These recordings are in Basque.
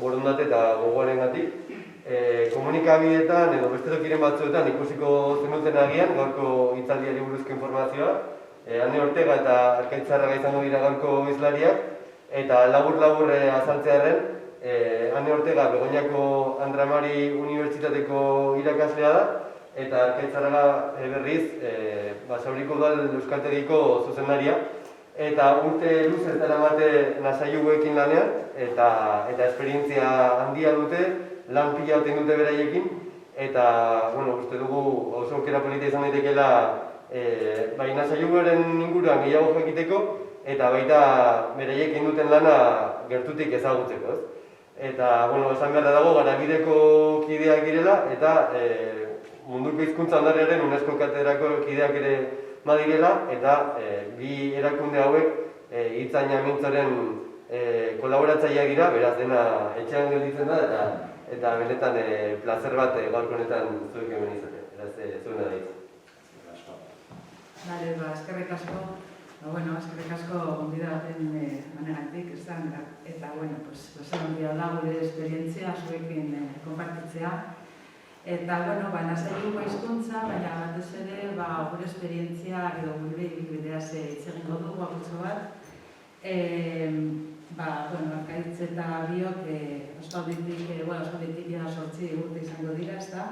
borondate eta gogoarengatik. Komunikabideetan edo beste tokiren batzuetan ikusiko zenuten agian gaurko hitzaldiari buruzko informazioa. Ane Ortega eta Arkaitzarraga izango dira gaurko hizlariak, eta labur-labur azaltzearren, Ane Ortega Begoñako Andra Mari Unibertsitateko irakaslea da, eta Arkaitzarraga berriz Basauriko Udal Euskaltegiko zuzendaria. Eta urte luzez daramate Nasailuekin lanean, eta esperientzia handia dute, lan pila oten dute beraiekin, eta uste dugu oso aukera polita izan daitekeela bai Nasailuaren inguruan gehiago jakiteko, eta baita beraiekin duten lana gertutik ezagutzeko, ez? Eta, esan behar dago, Garabideko kideak direla, eta munduko hizkuntza ondarearen UNESCO katedrako kideak ere badirela, eta bi erakunde hauek Hitzaina Mintzoren kolaboratzaileak dira, beraz dena etxean gelditzen da, eta benetan plazer bat gaurko honetan zuek hemen izatea. Beraz, zuena da hitz. Bale, eskerrik asko. Eskerrik asko gonbidatzen manegatik, eta, esan handia da gure esperientzia zuekin konpartitzea. Eta, Nasailuko hizkuntza, baina batez ere, gure esperientzia edo gure ibilbideaz hitz egingo dugu apurtxo bat. Arkaitz eta biok aspalditik 8 urte izango dira, ezta?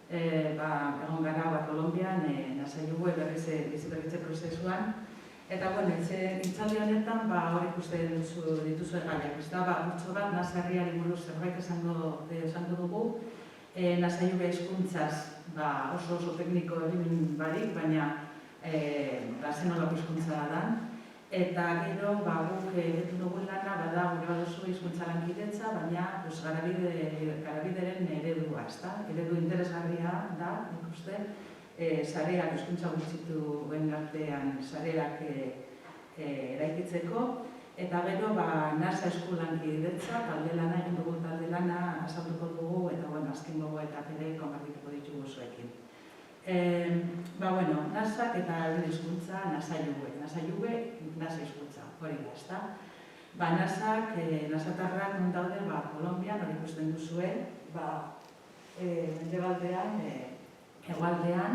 Egon gara Kolonbian, Nasailuko bizi-berritze prozesuan. Eta, hitzaldi honetan, hor ikusten dituzue gaiak, ezta? Apurtxo bat, Nasarriari buruz zerbait esango dugu. Nasailuko hizkuntzaz oso tekniko egin barik, baina zenolako hizkuntza da. Eta gero guk egiten dugun lana bada gure baduzu hizkuntza lankidetza, baina Garabideren eredua, ezta? Eredu interesgarria da, nik uste, sareak hizkuntza gutxituen artean sareak eraikitzeko. Eta gero, NASA eskulankidetza, talde lana egin dugu talde lana azalduko dugu, eta azken gogoetak ere konpartituko ditugu zuekin. NASak eta euren hizkuntza Nasailuek, NASA hizkuntza, hori da, ezta? NASak, nasatarrak non daude, Kolonbian, hori ikusten duzue, mendebaldean, hegoaldean,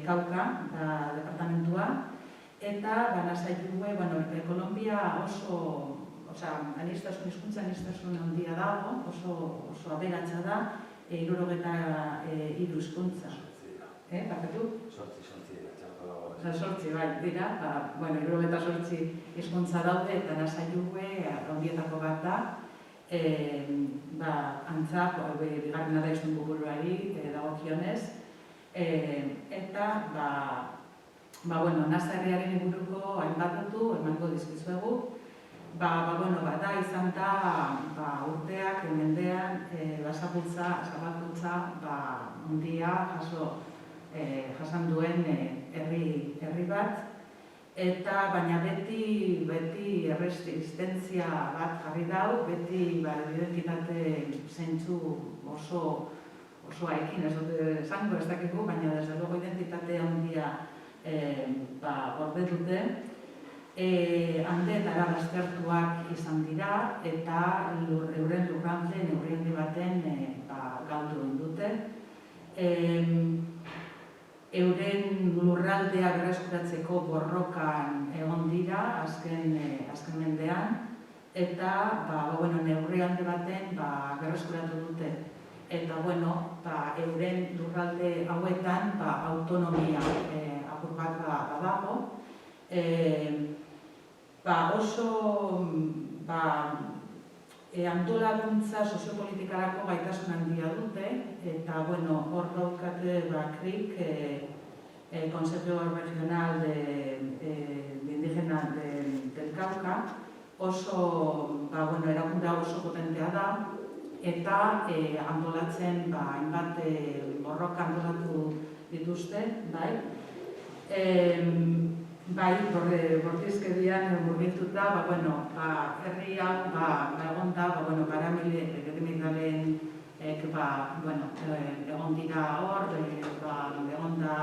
Kauka, departamentua, eta Nasailuek, Kolombia oso, hizkuntza aniztasun handia dago, oso aberatsa da, 73 hizkuntza. Barkatu? 8 dira, 78 hizkuntza daude, eta Nasailuek handietako bat da, antza, bigarrena da hiztun buruari dagokionez, eta Nasarriaren inguruko hainbat datu emango dizkizuegu. Da izan da urteak, mendean, zabalkuntza handia jasan duen herri bat, eta baina beti erresistentzia bat jarri dau, beti identitate zentzu oso haikin, ez dut esango ez dakigu, baina desde luego identitate handia gorde dute. Handeetara baztertuak izan dira, eta euren lurralde neurri handi baten galdu dute. Euren lurraldea berreskuratzeko borrokan egon dira azken mendean, eta neurri handi baten berreskuratu dute. Eta euren lurralde hauetan autonomia apur bat badago. Oso antolakuntza soziopolitikarako gaitasun handia dute, eta hor daukate KRIK, Consejo Regional Indígena del Cauca, oso erakunde oso potentea da, eta antolatzen hainbat borroka antolatu dituzte, bortizkedian murgiltuta, herri hau egon da, paramilitaren egon dira hor, egon da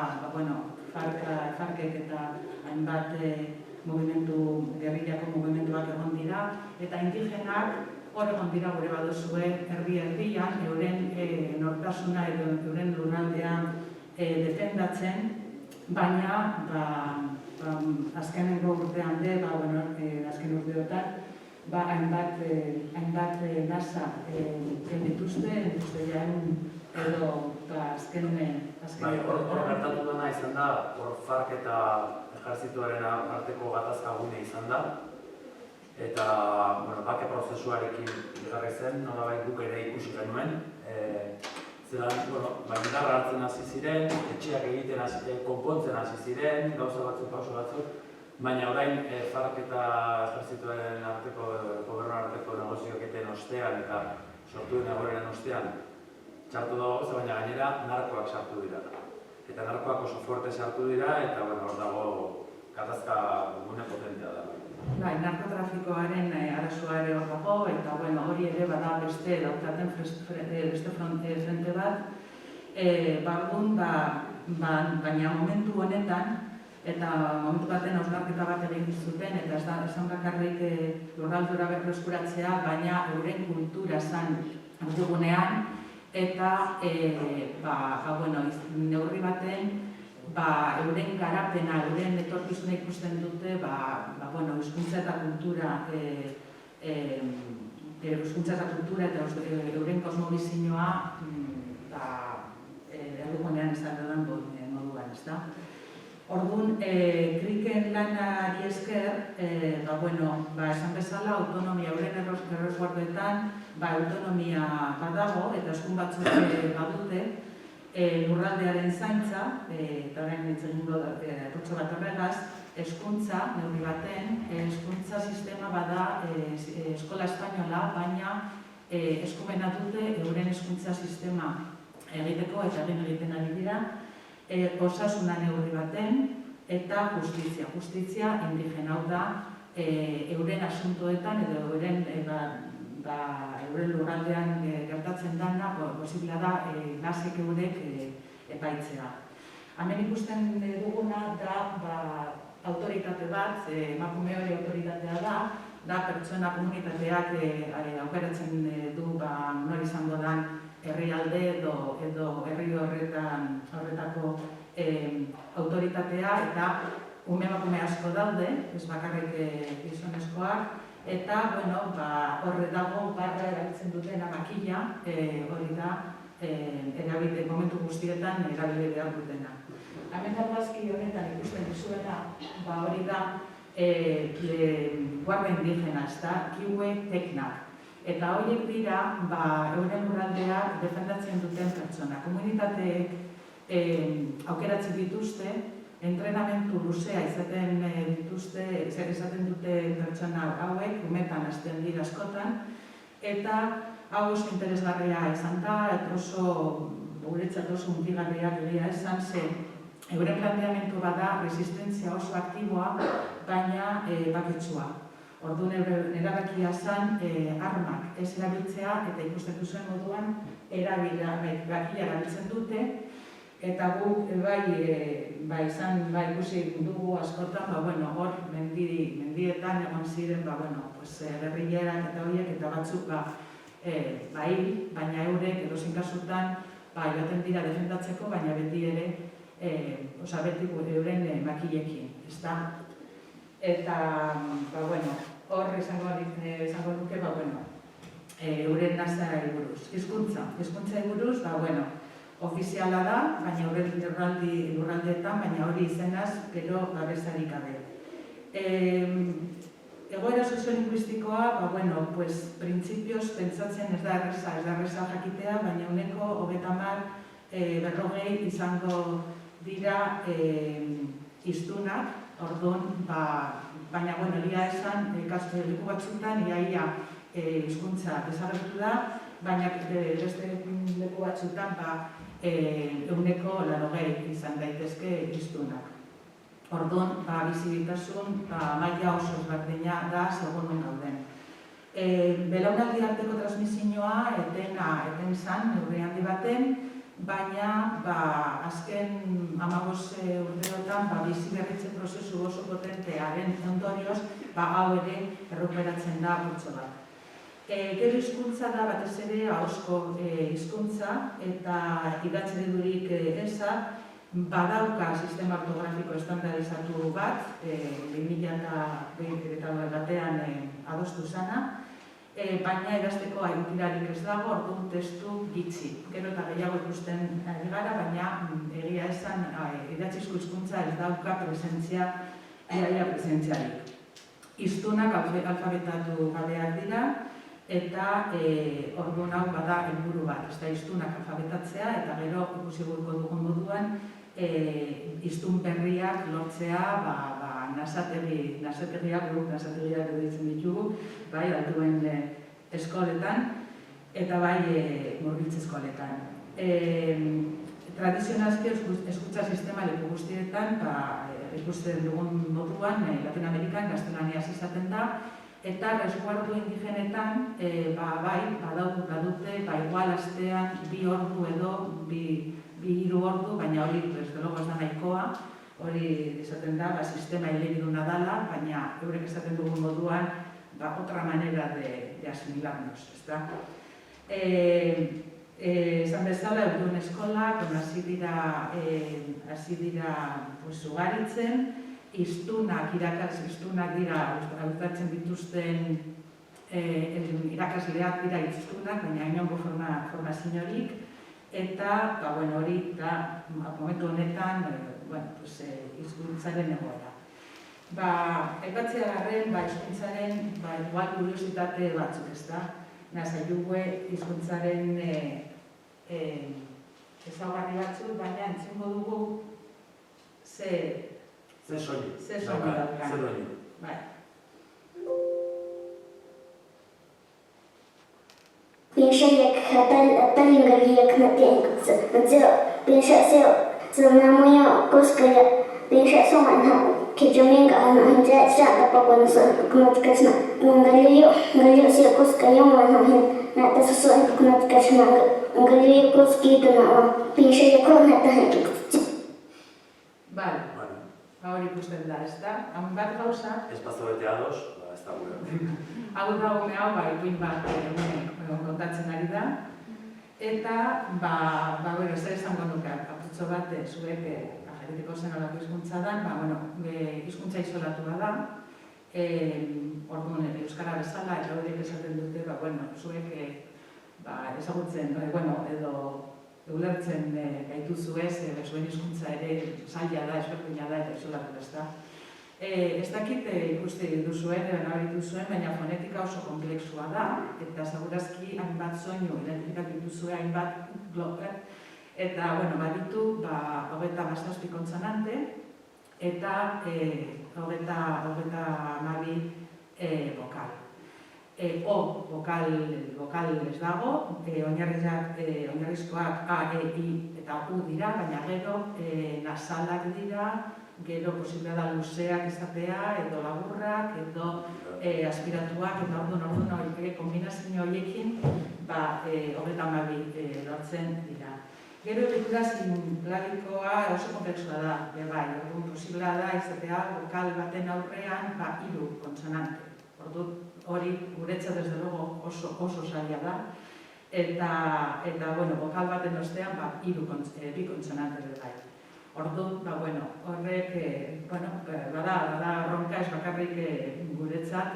Farkek eta hainbat gerrillako mugimenduak egon dira, eta indigenak hor egon dira gure baduzue erdi-erdian, euren nortasuna edo euren lurraldean defendatzen, baina azkenengo urtean azken urteotan, hainbat nasa dituzte jaen edo azken... Hor gertatu dena izan da, hor FARC eta ejerzituaren arteko gatazkagune izan da, eta bake prozesuarekin jarri zen, nolabait guk ere ikusi genuen. Zeran, indarra hartzen hasi ziren, etxeak egiten konpontzen hasi ziren, gauza batzuk, pauso batzuk, baina orain FARC eta ejerzituaren arteko, gobernuaren arteko negozioketen ostean eta sortu den egoeren ostean, txartu dago, baina gainera narkoak sartu dira. Eta narkoak oso fuerte sartu dira, eta hor dago gatazka gune potentea da. Bai, narkotrafikoaren arazoa ere hor dago, eta hori ere bada beste daukaten beste frente bat. Baina momentu honetan, eta momentu baten hausnarketa bat egin zuten, eta ez da esan bakarrik lurraldura berreskuratzea, baina euren kultura zan dugunean, eta neurri baten euren garapena, euren etorkizuna ikusten dute hizkuntza eta kultura eta euren kosmobizioa erdugunean izan dudan moduan, ez da? Orduan, kriken lanari esker, esan bezala, autonomia euren erresguardoetan, autonomia badago eta eskun batzuk badute lurraldearen zaintza, eta orain egingo errutxo bat horregaz, hezkuntza neurri baten, hezkuntza sistema bada eskola espainola, baina eskumena dute euren hezkuntza sistema egiteko eta egiten ari dira, osasuna neurri baten eta justizia. Justizia indigena, hau da, euren asuntoetan edo euren lurraldean gertatzen dana, posibila da, nasik eurek epaitzea. Hemen ikusten duguna da autoritate bat, emakume hori autoritatea da pertsona komunitateak aukeratzen du nor izango den herrialde edo herri horretako autoritatea, eta emakume asko daude, ez bakarrik gizonezkoak, eta horre dago barra erabiltzen dutena makila, hori da momentu guztietan erabili behar dutena. Hemen argazki honetan ikusten dizuena, hori da guarda indigena, ez da, kiue teknak. Eta horiek dira, euren lurraldeak defendatzen duten pertsona. Komunitateek aukeratzen dituzte, entrenamentu luzea izaten dituzte, izaten dute pertsona hauek, umetan hasten dira askotan, eta hau oso interesgarria izan da, eta guretzat oso hundigarria egia esan zen, euren planteamendu bada resistentzia oso aktiboa, baina baketsua. Orduan erabakia zen armak ez erabiltzea, eta ikusten duzuen moduan bakila erabiltzen dute, eta guk ikusi dugu askotan, hor mendietan egon ziren guerrillerak eta horiek, eta batzuk baina eurek edozein kasutan joaten dira defendatzeko, baina beti ere beti euren makilekin, ez da? Eta, hor izango duke, euren nasari buruz. Hizkuntzai buruz, ofiziala da, baina euren lurraldeetan, baina hori izenaz, gero babesarik gabe. Egoera soziolinguistikoa, printzipioz pentsatzen ez da erreza jakitea, baina uneko 30-40 izango dira hiztunak, orduan, baina, egia esan, leku batzutan, iaia hizkuntza desagertu da, baina beste leku batzutan, eguneko 80 izan daitezke hiztunak. Orduan, bizibiltasun, maila oso ezberdina da, segun gauden. Belaunaldi arteko transmisioa eten zan, neurri handi baten, baina azken 15 urteotan biziberritze prozesu oso potentearen ondorioz, hau ere errukberatzen da gutxo bat. Gero hizkuntza da batez ere ahozko hizkuntza eta idatzi eredurik eza, badauka sistema ortografiko estandarizatu bat, 2020 batean adostu zana, baina idazteko aitirarik ez dago, orduan testu gitxi. Gero eta gehiago ikusten ari gara, baina egia esan idatzizko hizkuntza ez dauka presentzia, iaia presentzialik. Hiztunak alfabetatu gabeak dira, eta orduan hau bada helburu bat, ez da hiztunak alfabetatzea, eta gero ikusi gurko dugun moduan, hiztun berriak lortzea, nasategiak edo ditzen ditugu, bai, altuen eskoletan, eta bai, murgiltze eskoletan. Tradizionalki eskutza sistema leku guztietan, ikusten dugun moduan, Latin Amerikan gaztelaniaz izaten da, eta resguardu indigenetan, bai, badute, igual astean, 2 ordu edo, 2-3 ordu, baina hori, desde logo ez da nahikoa, hori izaten da, sistema elebiduna dala, baina eurek esaten dugun moduan, otra manera de asimilarnos, ez da. Esan bezala, eudun eskolak, hasi dira ugaritzen, hiztunak dira, hautatzen dituzten irakasleak dira hiztunak, baina inongo formaziorik, eta hori da, momentu honetan, hizkuntzaren egoera. Aipatzea garren, hizkuntzaren, igual kuriositate batzuk, ez da? Nazaiugue hizkuntzaren ezaugarri batzuk, baina entzungo dugu Ze soinu daukan. Більше пелінга як на тінкці, більше сил, це на моя куская, більше сумана, киджумінга, на гінця, та поконуса, кнопкачна, галію сі кускаю, на те сусуй, кнопкачна, галію куски дунава, більше якого не тагенкці. Bale, hori ikusten da, ez da? Haun bat gauza. Espazio bete ados, ez da gure. Hau da gome hau, ipuin bat kontatzen ari da. Eta, zer esango nuke, apurtxo bat, zuek ageritiko zen olako hizkuntza da, hizkuntza isolatua da. Orduan, euskara bezala, eta horiek esaten dute, zuek ezagutzen, edo ulertzen gaituzu ez, zuen hizkuntza ere zaila da, ezberdina da eta isolatu ez da. Ez dakit ikusti duzuen, nabaritu zuen, baina fonetika oso komplexua da, eta segurazki hainbat soinu identifikatu dituzue hainbat gloper, eta baditu 27 konsonante eta 32 vokal. Vokal ez dago, oinarrizkoak A, E, I eta U dira, baina gero nasalak dira, gero posiblea da luzeak izatea, edo laburrak, edo aspiratuak, eta orduan kombinazio horiekin 32 lortzen dira. Gero egitura sinplarikoa oso komplexua da, orduan posiblea da izatea vokal baten aurrean 3 konsonante. Orduan hori guretzat desde luego oso zaila da, eta vokal baten ostean 2 konsonante bai. Orduan, horrek, bada ronka ez bakarrik guretzat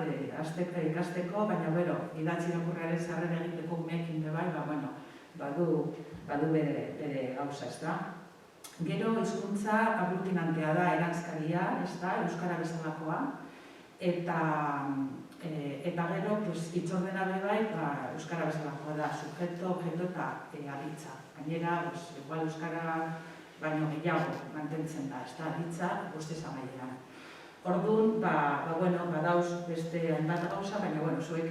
ikasteko, baina idatzi irakurriaren zarren egiteko umeekin bai, badu bere gauza, ez da. Gero hizkuntza aglutinantea da, erantzkaria, ez da, euskara bezalakoa, eta gero hitzordena bai, euskara bezalakoa da, subjektu, objektu eta aditza. Gainera, igual euskara baino gehiago mantentzen da, ez da, aditza guztiz amaieran. Orduan, badauz beste hainbat gauza, baina zuek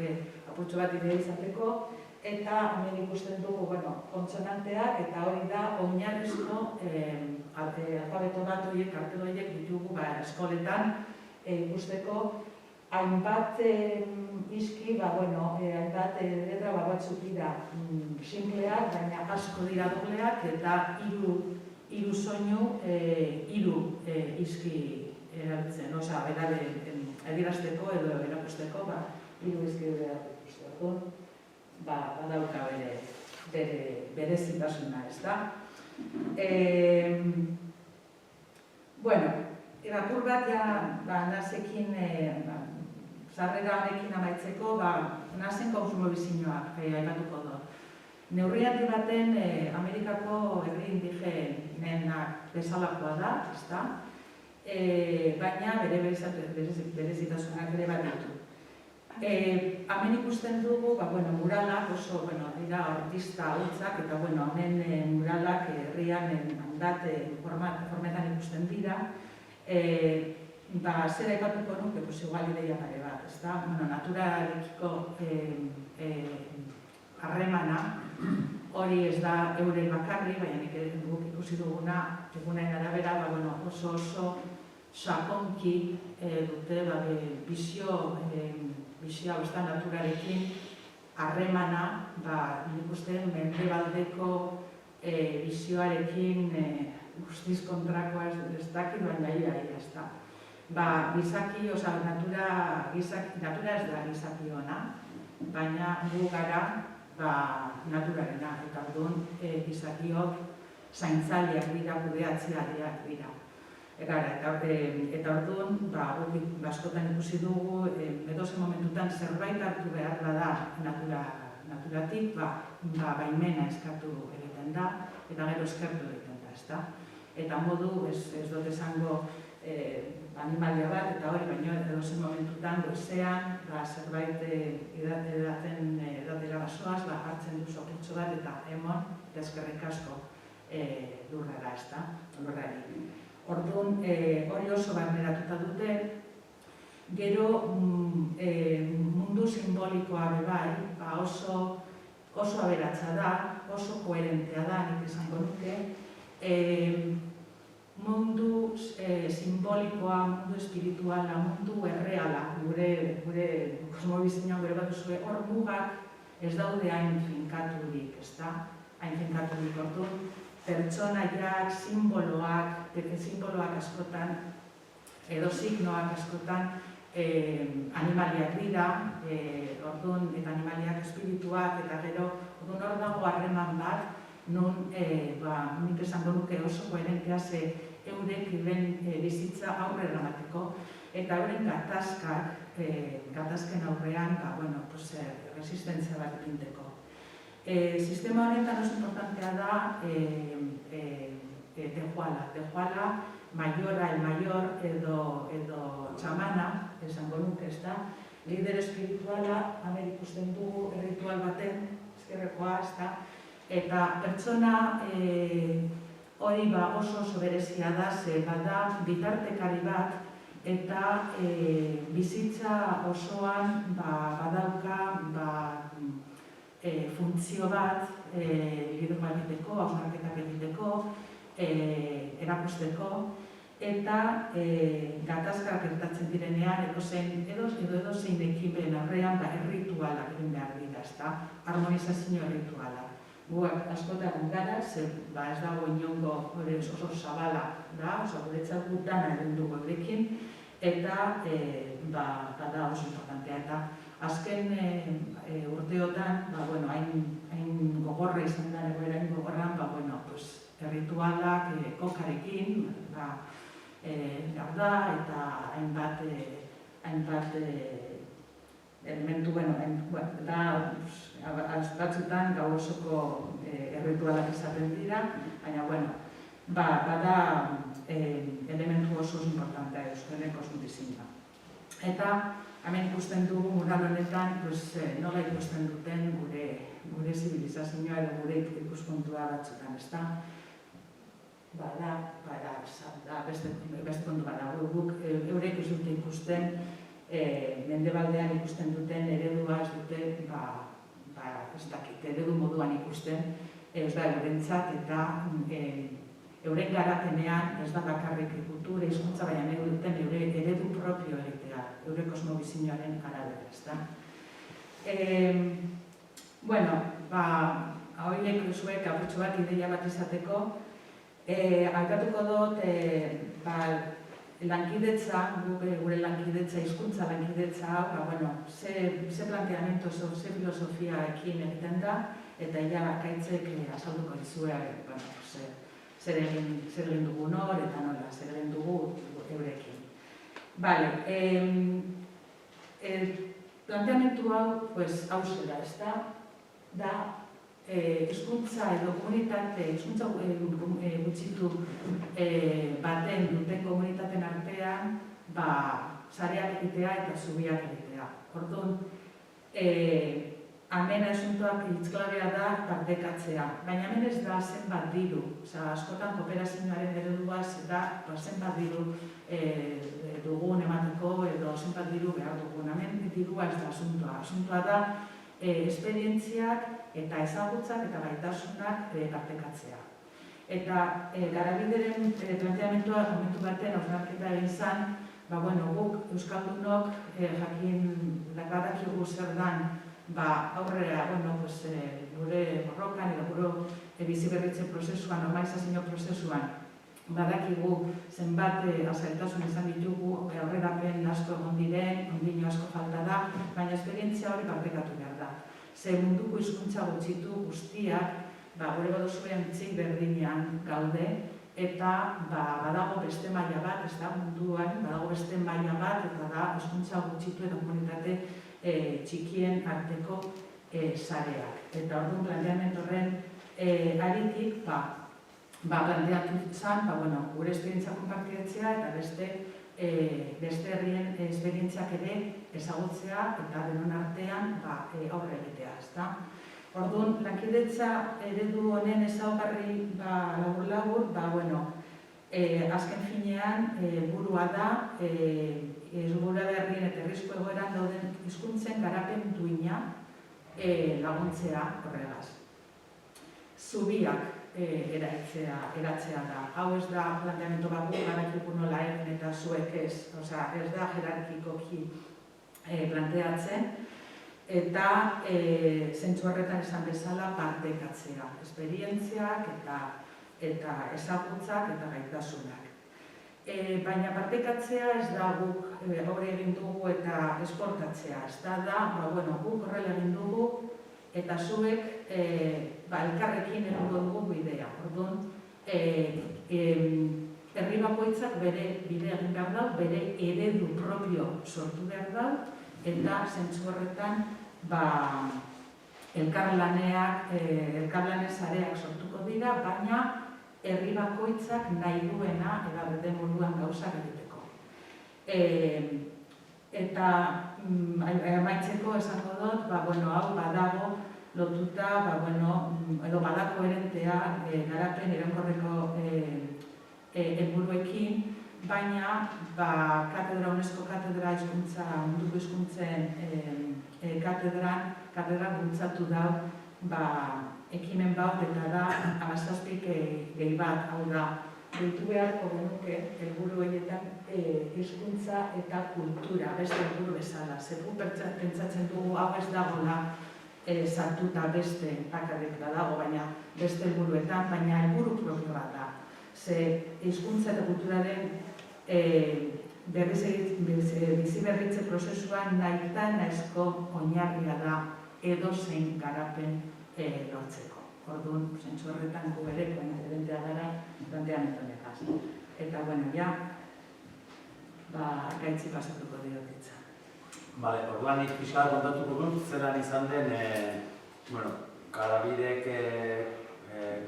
apurtxo bat idea izateko, eta hemen ikusten dugu kontsonanteak, eta hori da oinarrizko alfabeto bat horiek, kartel horiek ditugu eskoletan ikusteko hainbat izki, hainbat letra batzuk dira sinpleak, baina asko dira dobleak, eta 3 soinu, 3 izki erabiltzen, adierazteko edo erakusteko hiru hizkide dituzte. Orduan, badauka bere berezitasuna, ezta? Bueno, irakur bat nasekin sarrera honekin amaitzeko, nasen kosmobizioak aipatuko dut. Neurri handi baten Amerikako herri indigenak bezalakoa da, ezta? Baina bere berezitasunak ere bat ditu. Hemen ikusten dugu, muralak oso, dira artista hautzak, eta honen muralak herrian handate formetan ikusten dira. Zer aipatuko nuke, igual ideia pare bat, ezta? Naturarekiko harremana, hori ez da eurei bakarri, baina nik guk ikusi duguna, egunain arabera, oso sakonki dute bizio naturarekin harremana, nik uste mendebaldeko bizioarekin guztiz kontrakoa ez dakit, baina ez da. Gizaki, natura ez da gizaki ona, baina gu gara naturarena, eta orduan gizakiok zaintzaileak dira, kudeatzeariak dira. Eta orduan, askotan ikusi dugu, edozen momentutan zerbait hartu behar da naturatik, baimena eskatu egiten da, eta gero eskertu egiten da, ezta? Eta modu, ez dut esango animalia bat, eta hori, baina edozen momentutan goizean, zerbait edatera basoaz, hartzen du soputxo bat, eta emon, eta eskerrik asko lurrara, ezta? Lurrari. Orduan, hori oso barneratuta dute, gero mundu simbolikoa bebai, oso aberatsa da, oso koherentea da, nik esango nuke, mundu simbolikoa, mundu espirituala, mundu erreala, gure kosmobizioan gure bat duzue, hor mugak ez daude hain finkaturik, ezta? Hain finkaturik, orduan, pertsonaiak, simboloak askotan, edo signoak askotan animaliak dira, orduan, eta animaliak espirituak, eta gero, orduan hor dago harreman bat, nun, nik esango nuke oso koherentea ze eurek bizitza aurrera emateko, eta euren gatazken aurrean, resistentzia bat ipinteko. Sistema honetan oso importantea da Tejuala, Mayora, el Mayor edo Txamana, esango nuke, ez da, lider espirituala, hemen ikusten dugu erritual baten, ezkerrekoa, ez da, eta pertsona hori oso berezia da, ze bada bitartekari bat, eta bizitza osoan badauka funtzio bat lidergoa egiteko, hausnarketak egiteko, erakusteko, eta gatazkak gertatzen direnean, edozein ekimen aurrean erritualak egin behar dira, ezta, harmonizazio errituala. Guak askotan gara, ez dago inongo oso zabala da, guretzat gutana egin dugu eurekin, eta bada oso importantea. Eta azken urteotan, hain gogorra izan da, egoera hain gogorran, erritualak kokarekin, da, eta hainbat elementu, da, batzutan gau osoko erritualak izaten dira, baina, bada elementu oso importantea euskaren kosmobizioa. Eta, hemen ikusten dugu mural honetan, nola ikusten duten gure zibilizazioa edo gure ikuspuntua batzutan, ez da? Beste kontu bada, guk eurek ez dute ikusten, mendebaldean ikusten duten eredua ez dute, ez dakit, eredu moduan ikusten, ez da eurentzat eta euren garapenean ez da bakarrik kultura hizkuntza, baina nahi duten eredu propio egitea, eure kosmobizioaren arabera, ez da. Horiek zuek apurtxo bat ideia bat izateko, aipatuko dut lankidetza, gure lankidetza, hizkuntza lankidetza, ze planteamendu, ze filosofia ekin egiten da, eta ja akaitzek azalduko dizue, zer egin dugu nor, eta nola, zer egin dugu eurekin. Bale, planteamendu hau, hau zela, ez da, hizkuntza edo komunitate, hizkuntza gutxitu baten duten komunitateen artean, sareak egitea eta zubiak egitea. Orduan, hemen asuntoak hitzklabea da partekatzea, baina hemen ez da zenbat diru. Askotan kooperazioaren ereduaz da zenbat diru dugun emateko edo zenbat diru behar dugun. Hemen dirua ez da asuntoa. Asuntoa da esperientziak eta ezagutzak eta gaitasunak partekatzea. Eta Garabideren planteamendua momentu batean hausnarketa egin zen, guk Euskaldunok jakin badakigu zer dan aurrera gure borrokan edo gure biziberritze prozesuan, normalizazio prozesuan, badakigu zenbat zailtasun izan ditugu, aurrerapen asko egon diren, ondino asko falta da, baina esperientzia hori partekatu behar da. Ze munduko hizkuntza gutxitu guztiak, gure baduzuen txik berdinean gaude, eta badago beste maila bat, ez da munduan, badago beste maila bat, eta da hizkuntza gutxitu eta komunitate txikien arteko sareak. Eta orduan planteamendu horren aritik, planteatu zen, gure esperientzia konpartitzea eta beste herrien esperientziak ere ezagutzea eta denon artean aurre egitea. Orduan, lankidetza eredu honen ezaugarri labur-labur, azken finean burua da, gure herrien eta herrizko egoeran dauden hizkuntzen garapen duina laguntzea horregaz. Zubiak eratzea da. Hau ez da planteamendu bat badakigu nola egin eta zuek ez, ez da jerarkikoki planteatzen, eta zentzu horretan esan bezala partekatzea, esperientziak eta ezagutzak eta gaitasunak. Baina partekatzea ez da guk hori egin dugu eta esportatzea, ez da, guk horrela egin dugu eta zuek elkarrekin egingo dugu bidea. Orduan, herri bakoitzak bere bide egin behar da, bere eredu propio sortu behar da, eta zentzu horretan elkarlanen sareak sortuko dira, baina herri bakoitzak nahi duena eta bete moduan gauzak egiteko. Eta amaitzeko esango dut, hau badago lotuta, edo badako erentea garapen iraunkorreko helburuekin, baina UNESCO katedra munduko hizkuntzen katedra bultzatu da ekimen bat eta da 17 gehi bat, hau da, deitu beharko genuke helburu horietan hizkuntza eta kultura, beste helburu bezala. Zeru pentsatzen dugu hau ez dagoela sartuta beste bakarrik dago, baina beste helburuetan, baina helburu propio bat da. Ze hizkuntza eta kulturaren biziberritze prozesuan nahizko oinarria da edozein garapen lortzeko. Orduan, zentzu horretan gu ere, edentea gara, planteamendu honetaz. Eta, gaitzi pasatuko diotitza. Orduan, nik pixka kontatuko dut, zelan izan den, Garabidek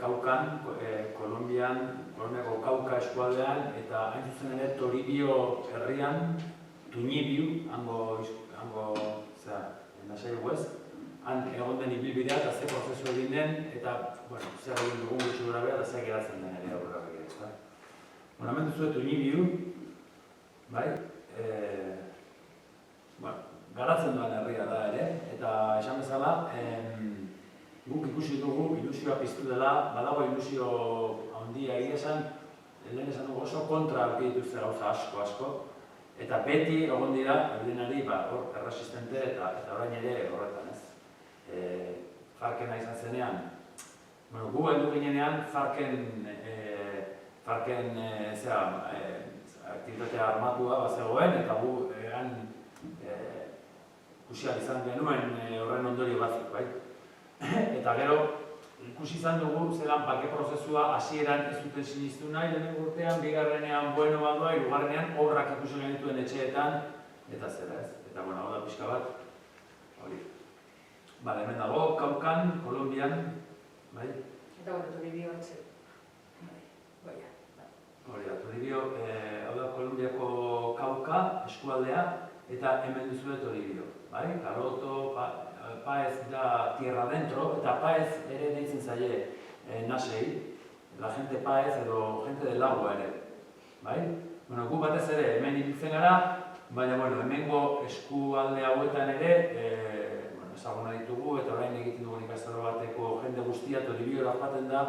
Kaukan, Kolombiako Kauka eskualdean, eta hain zuzen ere Toribio herrian, Tuñibiu, hango nasaigu ez, han egon den ibilbidea eta ze prozesu egin den, eta zer egin dugun gutxi gora behar, eta zer geratzen den ere aurrera begira. Hemen duzu Tuñibiu, garatzen duen herria da ere, eta esan bezala, guk ikusi dugu ilusioa piztu dela, badago ilusio handia egia esan, lehen esan dugu oso kontra aurki dituzte gauza asko, eta beti egon dira, eurenari erresistente eta orain ere horretan ez. Farkena izan zenean, gu heldu ginenean Farken aktibitatea armatua bazegoen, eta gu ikusiak izan genuen horren ondorio batzuk, bai? Eta gero, ikusi izan dugu zelan bake prozesua hasieran ez duten sinistu nahi, lehenengo urtean, bigarrenean bueno badua, hirugarrenean obrak ikusi genituen etxeetan, eta zera ez. Eta, bueno, hau da pixka bat, hori. Bale, hemen dago, Kaukan, Kolombian, bai? Eta hori Toribio etxe. Goia. Hori da, Toribio, hau da Kolombiako Kauka, eskualdea, eta hemen duzue Toribio, bai? Karoto, Paez da tierra dentro, eta Paez ere deitzen zaie nasei, la gente Paez edo gente del agua ere, bai? Bueno, gu batez ere hemen ibiltzen gara, baina, bueno, hemengo eskualde hauetan ere, ezaguna ditugu, eta orain egiten dugun ikastaro bateko jende guztia Toribiora joaten da,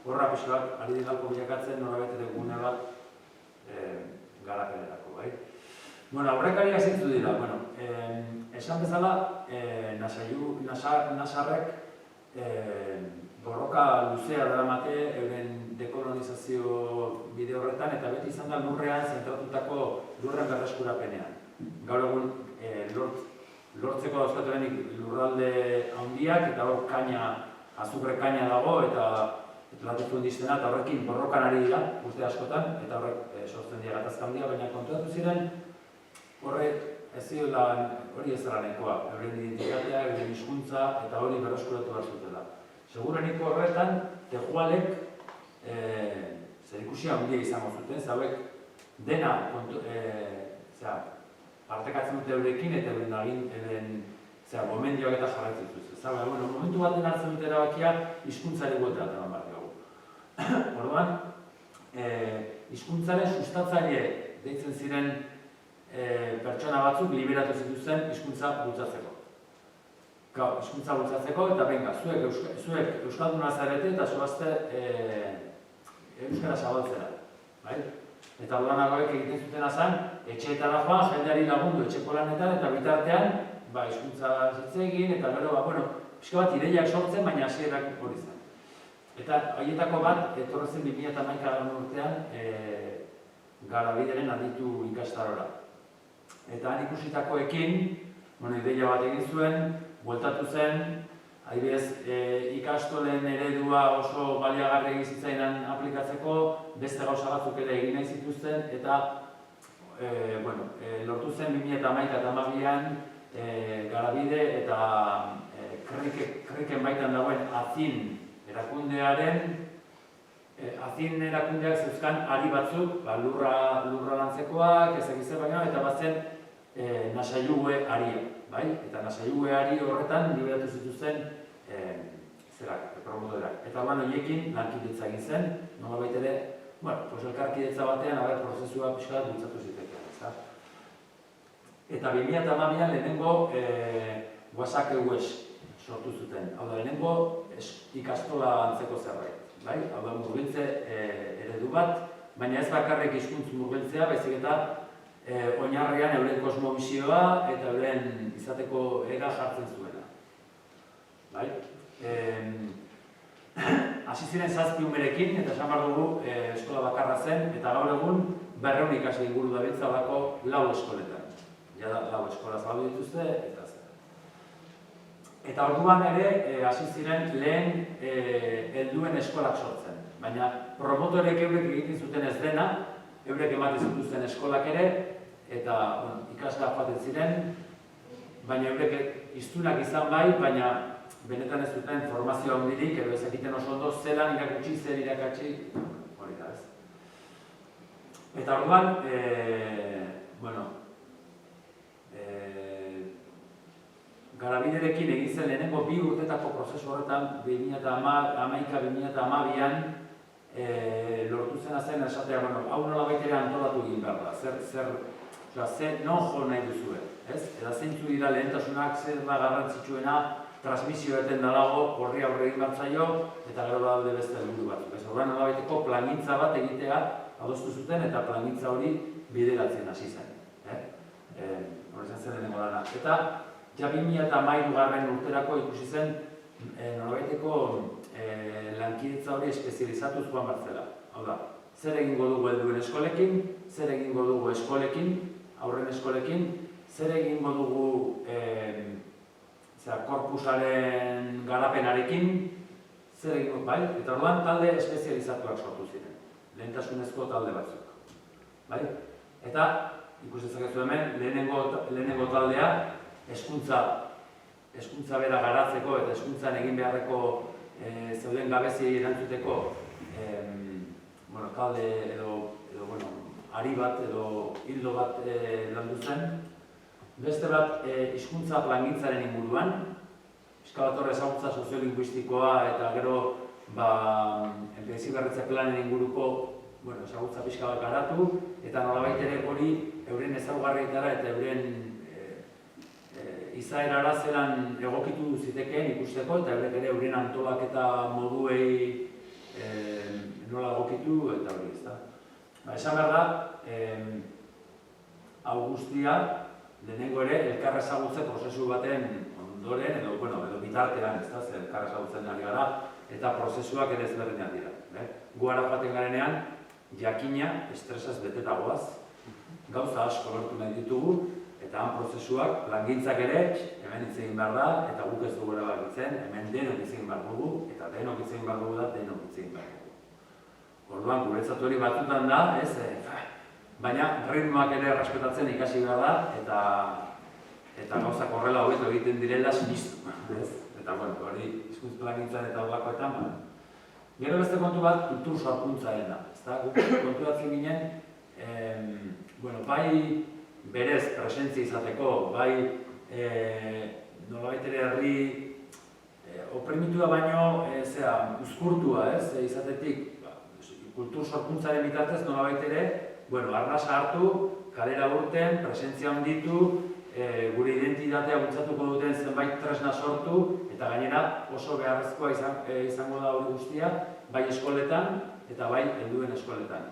horra pixka bat, ari dinalko bilakatzen, norabait ere gune bat garapenerako, bai? Bueno, aurrekariak zintzu dira, bueno, esan bezala, Nasarrek borroka luzea daramate euren dekolonizazio bide horretan, eta beti izan da lurrean zentratutako lurren berreskurapenean. Gaur egun lortzeko dauzkaturenik lurralde handiak, eta hor azukre kaina dago, eta latifundistena, eta horrekin borrokan ari dira, urte askotan, eta horrek sortzen dira gatazka handia, baina kontuatu ziren, horrek ez ziola hori ez dara nahikoa, euren identitatea, euren hizkuntza eta hori berreskuratu behar zutela. Segureniko horretan, tejualek zerikusia handia izango zuten, zauek dena partekatzen dute eurekin eta euren gomendioak eta jarraitzen zuten. Zauek, momentu baten hartzen dute erabakia hizkuntzari buelta eta bat dugu. Orduan, hizkuntzaren sustatzaile deitzen ziren pertsona batzuk liberatu zituzten hizkuntza bultzatzeko. Hizkuntza bultzatzeko eta benga, zuek euskalduna zarete eta zoazte euskara zabaltzera. Eta orduanagoek egiten zutena zen, etxeetara joan, jendeari lagundu etxeko lanetan eta bitartean hizkuntza zitze egin eta gero, pixka bat ideiak sortzen, baina hasierak hori zen. Eta horietako bat, etorrezen 2011 urtean Garabideren aditu ikastarora. Eta han ikusitakoekin, ideia bat egin zuen, bueltatu zen, adibidez, ikastolen eredua oso baliagarri egin zitzaidan aplikatzeko, beste gauza batzuk ere egin nahi zituzten, eta lortu zen 2011 eta 2012an Garabide eta Kriken baitan dagoen Azin erakundearen Azin erakundeak zeuzkan ari batzuk, lurra lantzekoak, ezagize baina, eta bazen Nasailugue aria, bai? Eta Nasailugue ari horretan liberatu zituzten promotoreak. Eta horiekin lankidetza egin zen, nolabait ere, elkarkidetza batean, prozesua pixka bat bultzatu zitekean. Eta 2012an lehenengo WhatsApp EUS sortu zuten. Hau da, lehenengo ikastola antzeko zerbait. Hau da, murgiltze eredu bat, baina ez bakarrik hizkuntz murgiltzea, baizik eta oinarrian euren kosmobizioa eta euren izateko era jartzen zuena. Hasi ziren 7 umerekin, eta esan behar dugu eskola bakarra zen, eta gaur egun 200 ikasle inguru dabiltza bako 4 eskoletan. Jada 4 eskola zabaldu dituzte, eta zer. Eta orduan ere, hasi ziren lehen helduen eskolak sortzen. Baina promotorek eurek egiten zuten ez dena, eurek ematen zituzten eskolak ere, eta ikasleak joaten ziren, baina eurek hiztunak izan bai, baina benetan ez duten formazio handirik, edo ez egiten oso ondo zelan irakutsi, zer irakatsi, hori da ez. Eta orduan, Garabiderekin egin zen lehenengo 2 urtetako prozesu horretan 2011-2012an lortu zena zen esatea, hau nolabait ere antolatu egin behar da, non jo nahi duzue, eta zeintzu dira lehentasunak, zer da garrantzitsuena, transmisio eten dalago, horri aurre egin bat zaio, eta gero daude beste helburu batzuk. Horren nolabaiteko plangintza bat egitea adostu zuten, eta plangintza hori bideratzen hasi zen. Hori zen lehenengo lana. Eta ja 2013 urterako ikusi zen nolabaiteko lankidetza hori espezializatuz joan bat zela. Hau da, zer egingo dugu helduen eskolekin, zer egingo dugu eskolekin, aurren eskolekin, zer egingo dugu korpusaren garapenarekin, zer egingo, bai? Eta orduan talde espezializatuak sortu ziren, lehentasunezko talde batzuk. Bai? Eta, ikus dezakezu hemen, lehenengo taldea, hezkuntza bera garatzeko eta hezkuntzan egin beharreko zeuden gabeziei erantzuteko talde edo ari bat edo hildo bat landu zen. Beste bat, hizkuntza plangintzaren inguruan, pixka bat horre ezagutza soziolinguistikoa eta gero biziberritze planen inguruko ezagutza pixka bat garatu, eta nolabait ere hori euren ezaugarrietara eta euren izaerara zelan egokitu zitekeen ikusteko, eta eurek ere euren antolaketa moduei nola egokitu eta hori ez da. Esan behar da, hau guztia, lehenengo ere, elkar ezagutze prozesu baten ondoren, edo bitartean, ez da, elkar ezagutzen ari gara, eta prozesuak ere ezberdinak dira. Gu ara joaten garenean, jakina, estresaz betetagoaz, gauza asko lortu nahi ditugu, eta han prozesuak, plangintzak ere, hemen hitz egin behar da, eta guk ez dugu erabakitzen, hemen denok hitz egin behar dugu, eta denok hitz egin behar dugu da, denok hitz egin behar dugu. Orduan, guretzat hori batzutan da, baina ritmoak ere errespetatzen ikasi behar da, eta gauzak horrela hobeto egiten direla sinistu. Eta hori hizkuntza plangintzan eta horlakoetan. Gero beste kontu bat, kultur sorkuntzaren da. Konturatzen ginen, bai berez presentzia izateko, bai nolabait ere herri oprimitua baino uzkurtua izatetik kultur sorkuntzaren bitartez nolabait ere, arnasa hartu, kalera urten, presentzia handitu, gure identitatea bultzatuko duten zenbait tresna sortu, eta gainera oso beharrezkoa izango da hori guztia, bai eskoletan eta bai helduen eskoletan.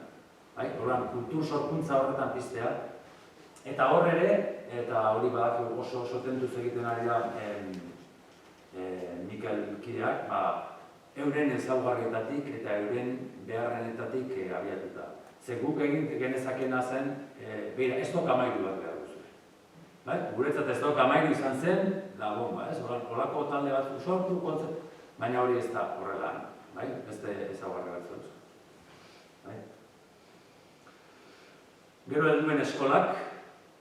Horren, kultur sorkuntza horretan piztea. Eta hor ere, eta hori badak oso tentuz egiten ari da Mikel kideak, euren ezaugarrietatik eta euren beharrenetatik abiatuta. Ze guk egin genezakena zen, beira, ez dok amairu bat behar duzu. Guretzat ez dok amairu izan zen, la bomba, ez? Horako talde batzuk sortu, baina hori ez da horrela, beste ezaugarri bat duzu. Gero helduen eskolak,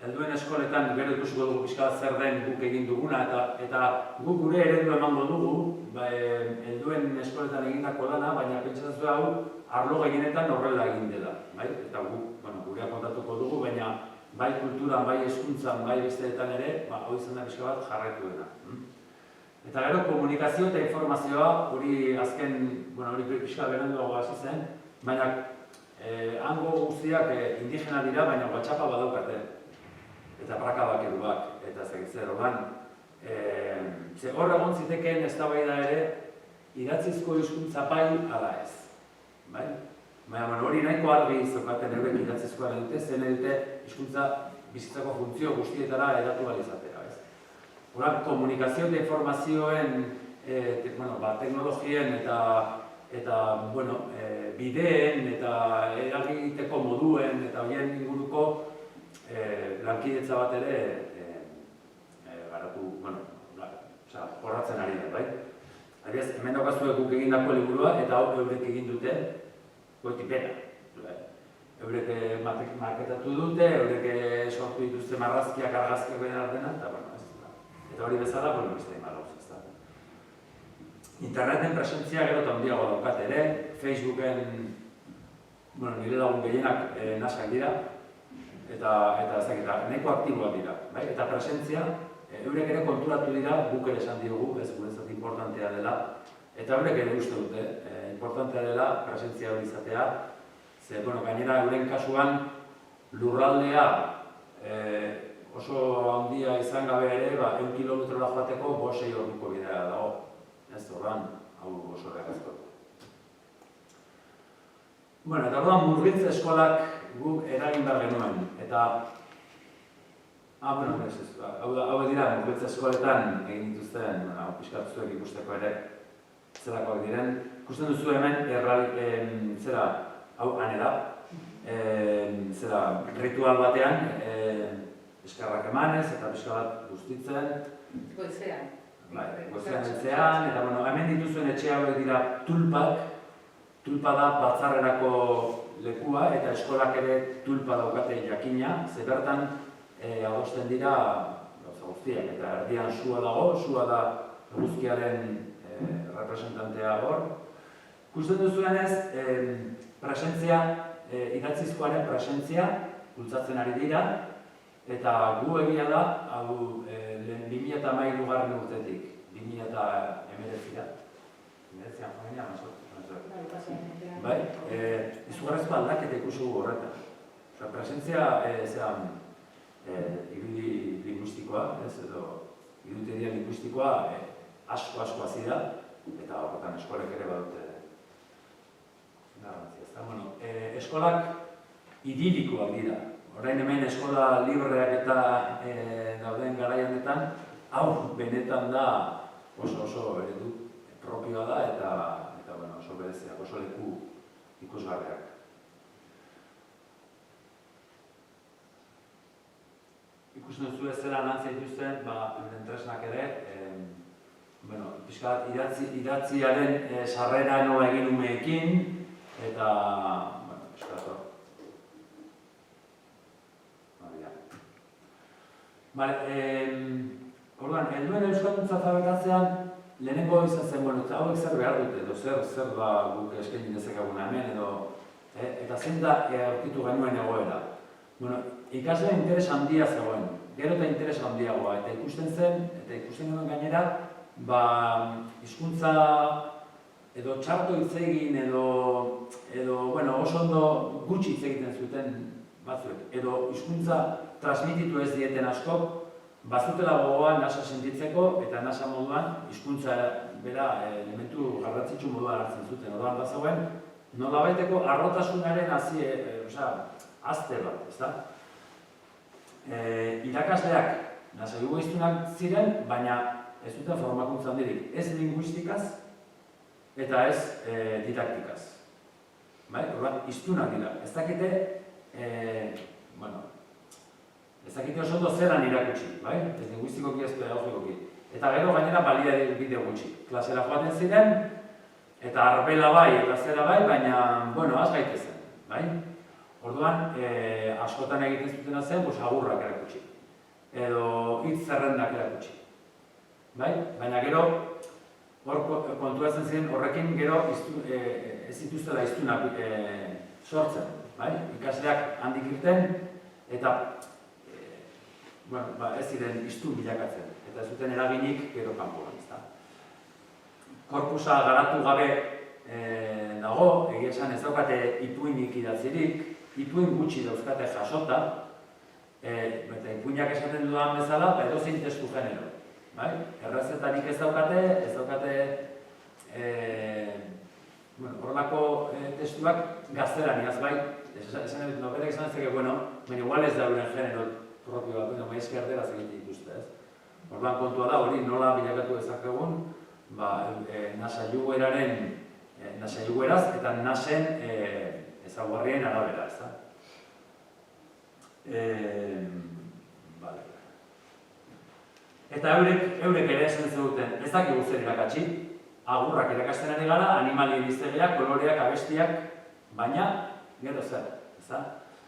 helduen eskoletan gero ikusiko dugu pixka zer den guk egin duguna, eta guk gure eredu emango dugu, helduen eskoletan egindako lana, baina pentsatzen hau arlo gehienetan horrela egin dela. Eta guk gurea kontatuko dugu, baina bai kulturan, bai hezkuntzan, bai besteetan ere, hori izan da pixka bat jarraitu dena. Eta gero komunikazio eta informazioa, hori azken, hori pixka beranduago hasi zen, baina hango guztiak indigena dira, baina WhatsAppa badaukate. Eta praka bakeruak, eta zer horban. Hor egon zitekeen eztabaida ere, idatzizko hizkuntza bai ala ez. Baina hori nahiko argi izokaten eurek idatzizkoa dute, zen dute hizkuntza bizitzako funtzio guztietara edatu balizatea. Horren, komunikazio eta informazioen, teknologien eta bideen eta eragiteko moduen eta horien inguruko lankidetza bat ere garatu, jorratzen ari da, bai? Adibidez, hemen daukazue guk egindako liburua eta hau eurek egin dute goitipena. Eurek marketatu dute, eurek sortu dituzte marrazkiak, argazkiak behar dena, eta hori bezala, beste imalauz, ez da. Interneten presentzia gero eta handiago daukat ere, Facebooken, nire lagun gehienak nasak dira, eta nahiko aktiboak dira. Eta presentzia, eurek ere konturatu dira, guk ere esan diogu, ez guretzat importantea dela, eta eurek ere uste dute, importantea dela presentzia hori izatea, ze, gainera euren kasuan lurraldea oso handia izan gabe ere, 1 kilometrora joateko 5-6 orduko bidea dago. Ez horran, hau oso errazko. Eta orduan murgiltze eskolak guk eragin behar genuen, eta hau dira murgiltze eskoletan egin dituzten, pixkatuzuek ikusteko ere zelakoak diren. Ikusten duzu hemen, hau ane da, ritual batean, eskerrak emanez eta pixka bat guztitzen. Goizean. Goizean heltzean, eta hemen dituzuen etxe hauek dira tulpak. Tulpa da batzarrerako lekua eta eskolak ere tulpa daukate jakina, ze bertan adosten dira gauza guztiak, eta erdian sua dago, sua da eguzkiaren representantea hor. Ikusten duzuenez, presentzia, idatzizkoaren presentzia bultzatzen ari dira, eta gu egia da, hau 2013 garren urtetik, 2019 bai, izugarrezko aldaketa ikusi dugu horretan. Presentzia irudi linguistikoa, edo iruteria linguistikoa asko hazi da, eta horretan eskolek ere badute garrantzia. Eskolak idilikoak dira. Orain hemen eskola libreak eta dauden garaianetan, hau benetan da oso eredu propioa da eta oso bereziak, oso leku ikusgarriak. Ikusten duzu ez zela lantzia dituzten, euren tresnak ere, pixka bat idatziaren sarrera nola egin umeekin, eta, pixka bat hor. Orduan, helduen euskalduntza zabetatzean, lehenengo izan zen, hauek zer behar dute, edo zer da guk eskaini dezakeguna hemen, eta zein da aurkitu genuen egoera. Ikaslea interes handia zegoen, gero eta interes handiagoa, eta ikusten genuen gainera, hizkuntza edo txarto hitz egin, edo oso ondo gutxi hitz egiten zuten batzuek, edo hizkuntza transmititu ez dieten askok, bazutela gogoan nasa sentitzeko eta nasa moduan hizkuntza bera elementu garrantzitsu moduan hartzen zuten. Orduan bazegoen nolabaiteko harrotasunaren azte bat, ezta? Irakasleak nasaiugo hiztunak ziren, baina ez duten formakuntza handirik, ez linguistikaz eta ez didaktikaz. Orduan, hiztunak dira. Ez dakite oso ondo zelan irakutsi, ez linguistikoki ez pedagogikoki. Eta gero gainera baliabide gutxi. Klasera joaten ziren, eta arbela bai eta zera bai, baina, az gaitezen. Orduan, askotan egiten zutena zen, agurrak erakutsi. Edo hitz zerrendak erakutsi. Baina gero, konturatzen ziren horrekin gero ez dituztela hiztunak sortzen. Ikasleak handik irten, eta ez ziren hiztun bilakatzen, eta ez zuten eraginik gero kanpoan. Korpusa garatu gabe dago, egia esan ez daukate ipuinik idatzirik, ipuin gutxi dauzkate jasota, eta ipuinak esaten dudan bezala, edozein testu genero. Errezetarik ez daukate horrelako testuak gaztelaniaz bai, esan dut, noberak esan ezake, baina igual ez dauren genero propio bat, maizki erderaz egiten dituzte, ez? Orduan kontua da, hori nola bilakatu dezakegun, nasaiugeraz eta nasen ezaugarrien arabera, ez da? Eta eurek ere esan zuten, ez dakigu zer irakatsi, agurrak irakasten ari gara, animalien iztegiak, koloreak, abestiak, baina gero zer, ez da?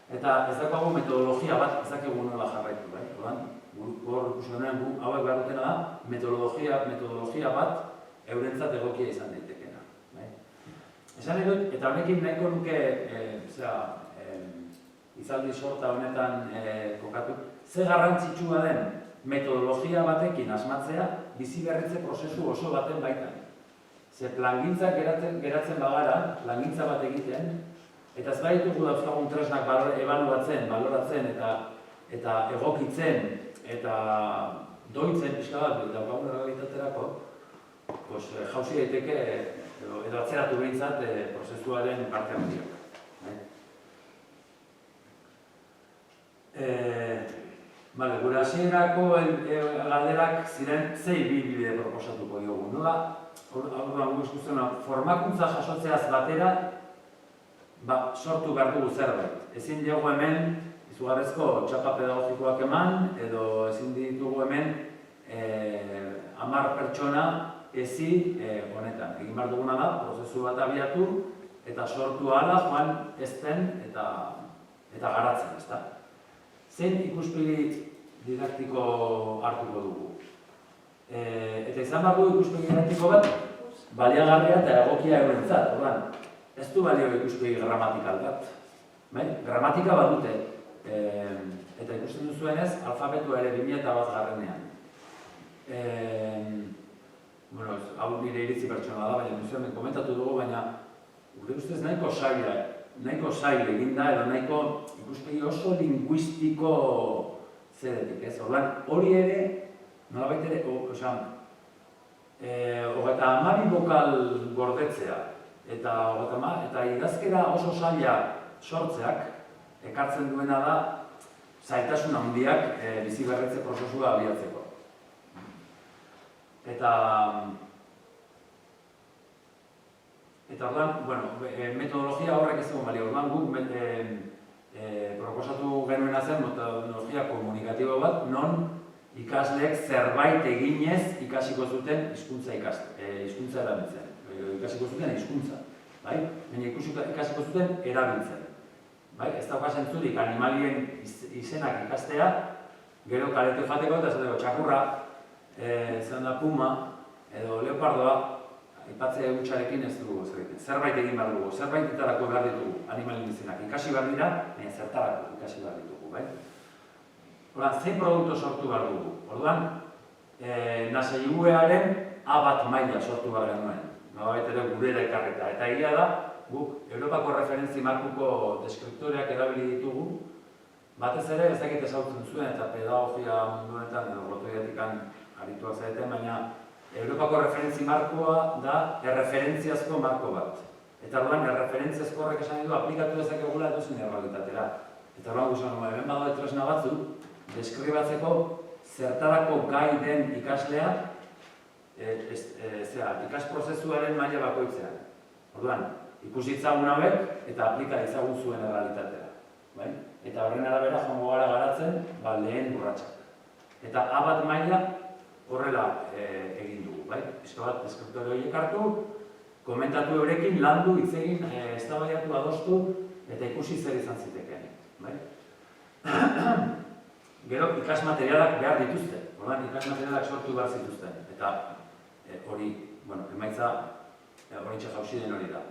Eta ez dago metodologia bat, ez dakigu nola jarraitu, hor ikusi honen hauek behar dutena da, metodologia bat eurentzat egokia izan daitekena. Esan edut, eta honekin nahiko nuke izaldi sorta honetan kokatu, ze garrantzitsua den metodologia batekin asmatzea biziberritze prozesu oso baten baitan. Ze plangintzak geratzen bagara, plangintza bat egiten, eta ez baitugu dauzkagun tresnak ebaluatzen, baloratzen eta egokitzen eta doitzen pixka bat daukagun errealitaterako, jauzi daiteke edo atzeratu behintzat prozesuaren parte handiak. Gure hasierako galderak ziren zei bide proposatuko diogu. Nola, formakuntza jasotzeaz batera, sortu behar dugu zerbait. Ezin diogu hemen izugarrizko txapa pedagogikoak eman, edo ezin ditugu hemen 10 pertsona ezi honetan. Egin behar duguna da, prozesu bat abiatu, eta sortu ahala joan ezten eta garatzen, ezta? Zein ikuspegi didaktiko hartuko dugu? Eta izan behar dugu ikuspegi didaktiko bat, baliagarria eta egokia eurentzat, orduan. Ez du balio ikuspegi gramatikal bat. Gramatika badute, eta ikusten duzuenez, alfabetua ere 2001 garrenean. Hau nire iritzi pertsona da, baina nuzuen komentatu dugu, baina gure ustez nahiko sail eginda, edo nahiko ikuspegi oso linguistiko zeretik, ez? Orduan, hori ere, nolabait ere, 32 bokal gordetzea, eta idazkera oso saila sortzeak ekartzen duena da zailtasun handiak biziberritze prozesua abiatzeko. Eta orduan, metodologia horrek ez egon balio. Orduan guk proposatu genuena zen metodologia komunikatibo bat, non ikasleek zerbait eginez ikasiko zuten hizkuntza erabiltzen. Ikasiko zuten hizkuntza, baina ikasiko zuten erabiltzen. Ez dauka zentzurik animalien izenak ikastea, gero kalete joateko eta esateko txakurra, puma edo leopardoa, aipatzea gutxarekin ez dugu egiten. Zerbait egin behar dugu, zerbaitetarako behar ditugu animalien izenak. Ikasi behar dira, baina zertarako ikasi behar ditugu. Orduan, zein produktu sortu behar dugu? Orduan, NASAIUEaren A1 maila sortu behar genuen. Nolabait ere gurera ekarreta. Eta egia da, guk Europako referentzi markuko deskriptoreak erabili ditugu, batez ere ez dakit ezautzen zuen eta pedagogia munduetan edo ortoidetikan arituak zaiten, baina Europako referentzi markoa da erreferentziazko marko bat. Eta orduan, erreferentziazko horrek esan du aplikatu dezakegula edozein errealitatera. Eta orduan guzan, hemen badaude tresna batzu, deskribatzeko zertarako gai den ikaslea ikasprozesuaren maila bakoitzean. Orduan, ikusi itzagun hauek eta aplika itzagun zuen errealitatera. Eta horren arabera joango gara garatzen lehen urratsak. Eta A1 maila horrela egin dugu. Pixka bat deskriptore horiek hartu, komentatu eurekin, landu, hitz egin, eztabaidatu, adostu, eta ikusi zer izan zitekeen. Gero ikasmaterialak behar dituzte. Orduan, ikasmaterialak sortu behar zituzten. Eta hori, emaitza horintxe jauzi den hori da.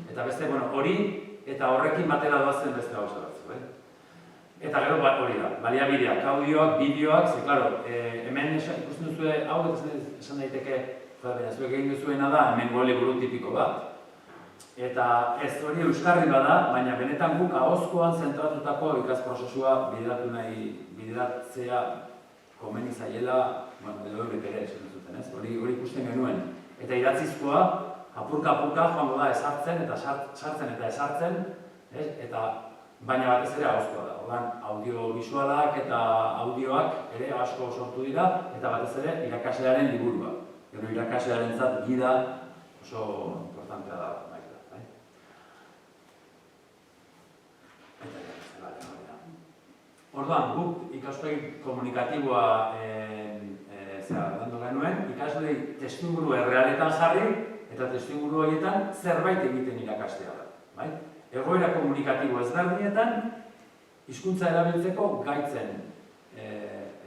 Eta beste, hori eta horrekin batera doazen beste gauza batzu. Eta gero hori da, baliabideak, audioak, bideoak, ze, klaro, hemen ikusten duzue, hau esan daiteke, zuek egin duzuena da, hemen liburu tipiko bat. Eta ez hori euskarri bada, baina benetan guk ahozkoan zentratutako ikasprozesua bideratzea komeni zaiela, edo horrek ere esan zuten, ez? Hori ikusten genuen. Eta idatzizkoa, apurka-apurka joango da esartzen eta sartzen eta esartzen, eta baina batez ere ahozkoa da. Orduan, audiovisualak eta audioak ere asko sortu dira, eta batez ere irakaslearen liburua. Gero irakaslearentzat gida oso importantea da. Orduan, guk ikaspegi komunikatiboa landu genuen, ikaslei testuinguru errealetan jarri eta testuinguru horietan zerbait egiten irakastea da. Egoera komunikatibo ezberdinetan hizkuntza erabiltzeko gaitzen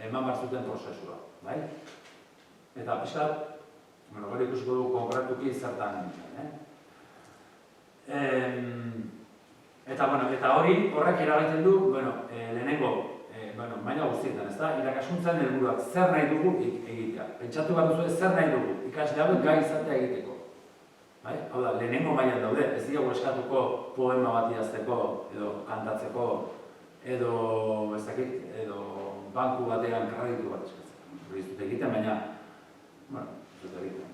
eman behar zuten prozesua. Eta pixkat, gero ikusiko dugu konkretuki zertan. Eta horrek eragiten du, lehenengo, maila guztietan, ez da, irakaskuntzaren helburuak zer nahi dugu egitea. Pentsatu behar duzu zer nahi dugu, ikasle hauek gai izatea egiteko. Hau da, lehenengo mailan daude, ez diogu eskatuko poema bat idazteko, edo kantatzeko, edo, ez dakit, edo banku batean kreditu bat eskatzen. Hori ez dut egiten, baina, ez dut egiten,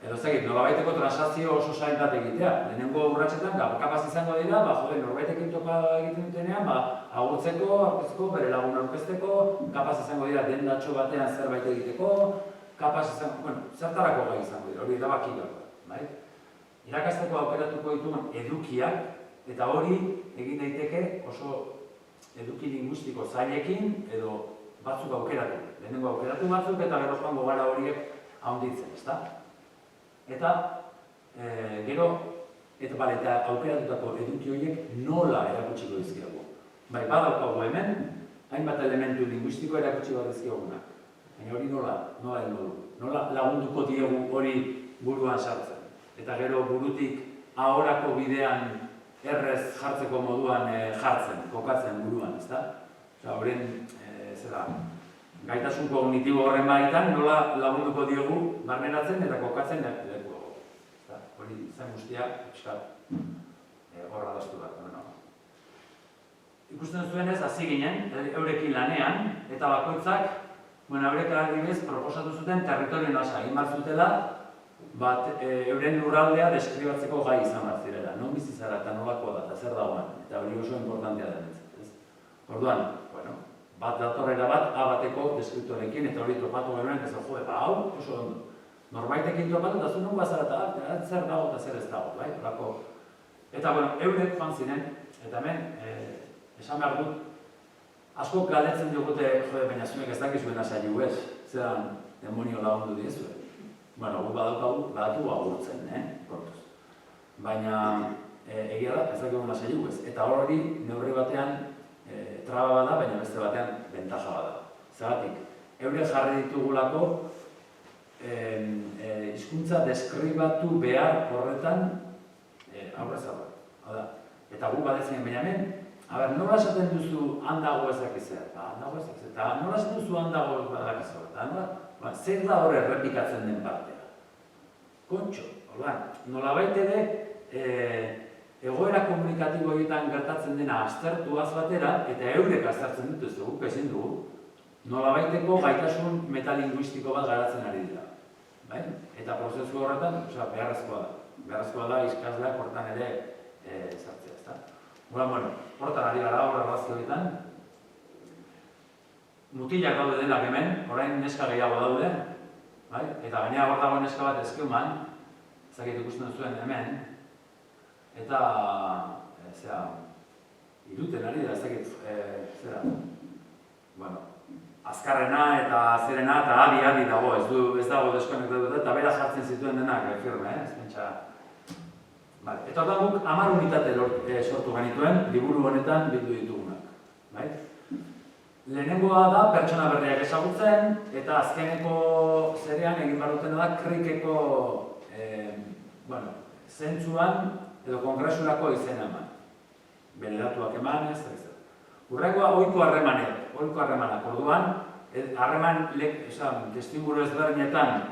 edo ez dakit, nolabaiteko transakzio oso zain bat egitea. Lehenengo urratsetan, kapaz izango dira, norbaitekin topa egiten dutenean, agurtzeko, aurkezko, bere lagun aurkezteko, kapaz izango dira dendatxo batean zerbait egiteko, kapaz izango, zertarako gai izango dira, hori erabaki da. Irakasteko aukeratuko ditugun edukiak, Eta hori egin daiteke oso eduki linguistiko zailekin edo batzuk aukeratu. Lehenengo aukeratu batzuk eta gero joango gara horiek handitzen, ezta? Eta gero, eta aukeratutako eduki horiek nola erakutsiko dizkiago. Bai, badaukagu hemen, hainbat elementu linguistiko erakutsiko dizkiagunak. Baina hori nola egingo du? Nola lagunduko diegu hori buruan sartzen? Eta gero burutik ahorako bidean errez jartzeko moduan jartzen, kokatzen buruan, ezta? Horren, gaitasun kognitibo horren baitan nola lagunduko diogu barneratzen eta kokatzen lekuago. Hori zen guztia, horra daztu bat. Ikusten zuenez, hasi ginen, eurekin lanean, eta bakoitzak, eurek adibidez proposatu zuten territorio nasa egin bat zutela, euren lurraldea deskribatzeko gai izan bat zirela. Non bizi zara eta nolakoa da, eta zer dagoen, eta hori oso importantea denetzen. Orduan, bat datorrera bat, A bateko deskriptorekin, eta hori topatu genuen, ez jo, hau, oso ondo. Norbaitekin topatu, eta zu nungoa zara eta zer dago eta zer ez dago, bai? Eta, eurek joan ziren, eta hemen, esan behar dut, asko galetzen digute, baina zuek ez dakizuen asailu ez, zeran demonio lagundu diezue. Gu badaukagu agurtzen, kortuz. Baina egia da, ez dakizuen asailu ez. Eta hori neurri batean traba bada, baina beste batean bentaja bada. Zeratik, eure jarri ditugulako hizkuntza deskribatu behar horretan aurrez aurre. Eta gu badezen baina hemen, nola esaten duzu handago ezakizea? Handago ezakizea. Eta nola esaten duzu handago ezakizea? Zer da hor errepikatzen den partea? Kontxo, nolabait ere egoera komunikatibo horietan gertatzen dena aztertuaz batera, eta eurek aztertzen dut ez dugu, ezin dugu, nolabaiteko gaitasun metalinguistiko bat garatzen ari dira. Eta prozesu horretan, beharrezkoa da. Beharrezkoa da ikasleak horretan ere sartzea. Hortan ari gara hor erlazioetan. Mutilak daude denak hemen, orain neska gehiago daude, eta gainera hor dago neska bat ezkeuman, ezakit ikusten zuen hemen, eta, iruten ari da, ezakit, azkarrena eta zerena eta adi dago, ez dago deskonektatu eta bera jartzen zituen denak firme, ez pentsa. Eta orduan guk 10 unitate sortu genituen, liburu honetan bildu ditugunak. Lehenengoa da pertsona berriak ezagutzen, eta azkeneko zerean egin behar dutena da krikeko zentzuan edo kongresurako izena eman. Bere datuak eman, ez. Hurrengoa ohiko harremanak. Orduan, harreman testiguru ezberdinetan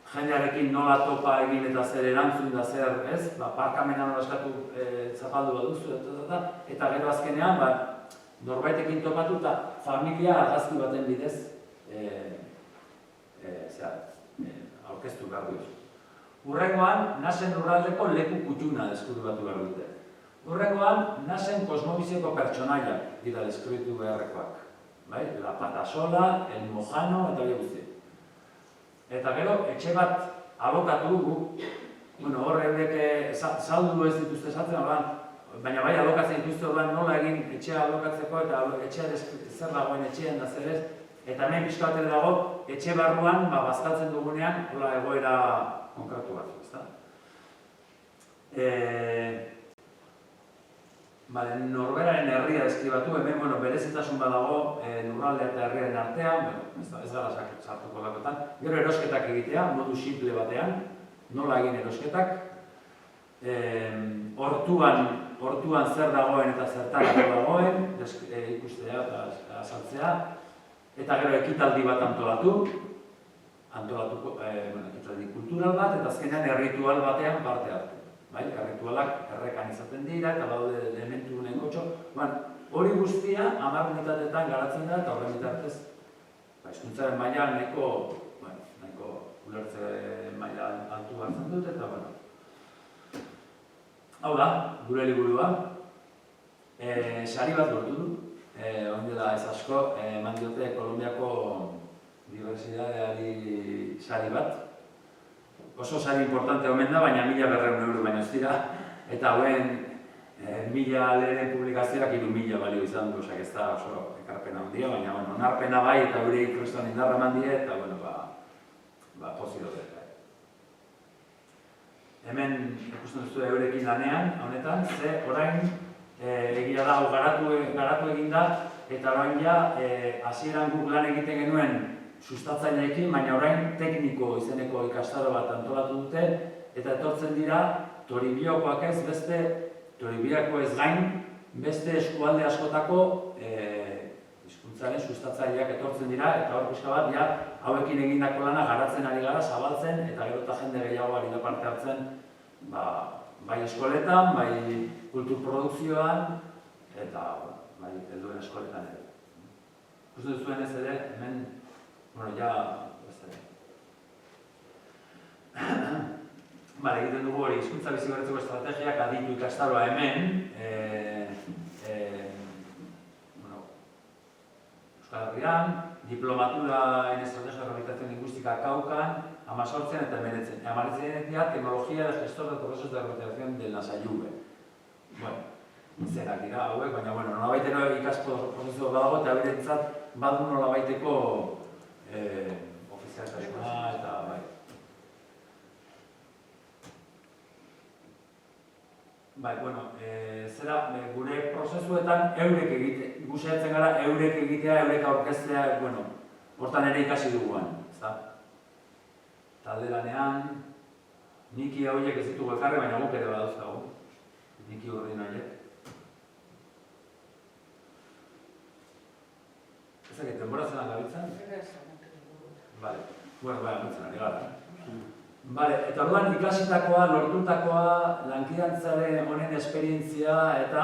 jendearekin nola topa egin eta zer erantzun da zer, ez? Parkamena nola eskatu zapaldu baduzu, eta gero azkenean, norbaitekin topatu eta familia argazki baten bidez aurkeztu behar duzu. Hurrengoan, nasen lurraldeko leku kutxuna deskribatu behar dute. Hurrengoan, nasen kosmobizioko pertsonaiak dira deskribitu beharrekoak. La Patasola, el Mojano eta hori guzti. Eta gero, etxe bat alokatu dugu, hor eurek saldu ez dituzte esatzen, baina bai alokatzen dituzte nola egin etxea alokatzeko eta etxea zer dagoen etxean da zer ez, eta hemen pixka bat ere dago, etxe barruan bazkaltzen dugunean egoera konkretu batzu, ezta? Norberaren herria deskribatu, hemen berezitasun badago lurraldea eta herriaren artean, ez gara sartuko dakotan, gero erosketak egitea, modu simple batean, nola egin erosketak, hortuan zer dagoen eta zertarako dagoen, ikustea eta azaltzea, eta gero ekitaldi bat antolatuko, ekitaldi kultural bat, eta azkenean erritual batean parte hartu. Erritualak errekan izaten dira, eta daude elementu nekotxo. Hori guztia 10 unitateetan garatzen da, eta horren bitartez, hizkuntzaren maila nahiko ulertze maila altu hartzen dut, eta hau da, gure liburua. Sari bat lortu du, ondela ez asko, eman diote Kolombiako Diversidadeari sari bat. Oso sari importante omen da, baina 1.200 euro baino ez dira, eta hauen 1000 lehen publikazioak 3000 balio izan du, ez da oso ekarpena handia, baina onarpena bai eta gure inklustoan indarra eman die, eta pozik dut. Hemen ikusten duzu eurekin lanean, honetan, ze orain egia da, garatu egin da, eta orain ja, hasieran guk lan egiten genuen sustatzaileekin, baina orain tekniko izeneko ikastaro bat antolatu dute, eta etortzen dira, Toribiokoak ez, Toribioako ez gain, beste eskualde askotako hizkuntzaren sustatzaileak etortzen dira, eta hor pixka bat, ja, hauekin egindako lana garatzen ari gara, zabaltzen, eta gero eta jende gehiago ari da parte hartzen, bai eskoletan, bai kulturprodukzioan, eta bai helduen eskoletan ere. Ikusten duzuen ez ere, hemen, ja, egiten dugu hori, hizkuntza biziberritzeko estrategiak aditu ikastaroa hemen, Euskal Herrian, diplomatura en estrategia de rehabilitación lingüística Caucan, 18 eta 19. 19 tecnología de gestor de procesos de rehabilitación del Nasayube. Izenak dira hauek, baina nolabaiteko ikasko prozesu badago eta berentzat badu nolabaiteko ofizialtasuna eta bai. Zera, gure prozesuetan eurek egitea, guxeatzen gara eurek egitea, eurek aurkeztea, hortan ere ikasi duguan, ezta? Talde lanean, niki horiek ez ditugu elkarri, baina guk ere badauzkagu, niki urdin horiek. Ezak, denbora zelan gabitzen? Bale, amutzen ari gara. Eta orduan ikasitakoa, lortutakoa, lankidantzaren honen esperientzia eta,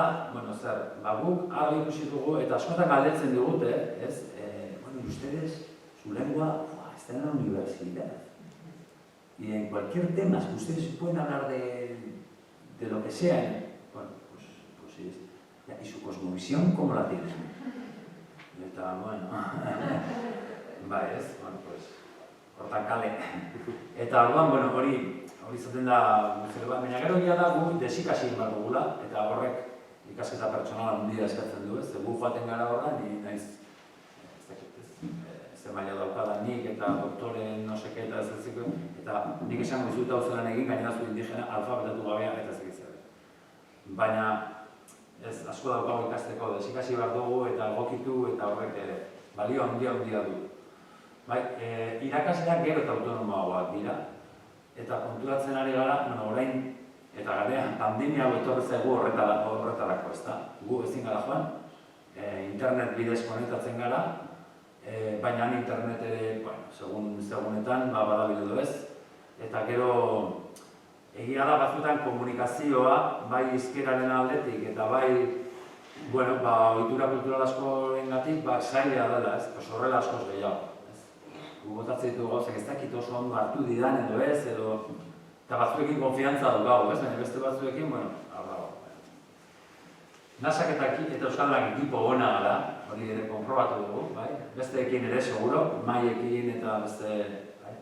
guk argi ikusi dugu eta askotan galdetzen digute, ez? Ustedes, su lengua, está en la universidad. Y en cualquier tema que ustedes pueden hablar de lo que sea, pues sí. ¿Y su cosmovisión cómo la tienen? Eta, ez, hortan kale. Eta orduan, hori izaten da guztero bat, baina gero egia da gu desikasi egin behar dugula, eta horrek ikasketa pertsonala mundia eskatzen du, ez? Gu joaten gara horra, ni naiz ez maila daukada nik eta doktoren noseke eta ez eziko, eta nik esango dizut hau zelan egin, gainera zu indigena alfabetatu gabea eta ez egitzea. Baina ez asko daukago ikasteko, desikasi behar dugu eta egokitu eta horrek balio handia du. Irakasleak gero eta autonomoagoak dira, eta konturatzen ari gara, orain, eta galean, pandemia hau etorri zaigu horretarako, ez da? Gu ezin gara joan, internet bidez konektatzen gara, baina internet ere, segunetan, badabile du ez, eta gero, egia da batzuetan komunikazioa, bai hizkeraren aldetik, eta bai, ohitura kultural askorengatik, zaila dela, ez? Horrela askoz gehiago. Botatzen ditugu gauzak ez dakit oso ondo hartu didan edo ez, eta batzuekin konfiantza daukagu, ez? Baina beste batzuekin, hau dago. Nasak eta Euskaldun ekipo ona gara, hori ere konprobatu dugu, bai? Besteekin ere seguro, maiekin eta beste, bai?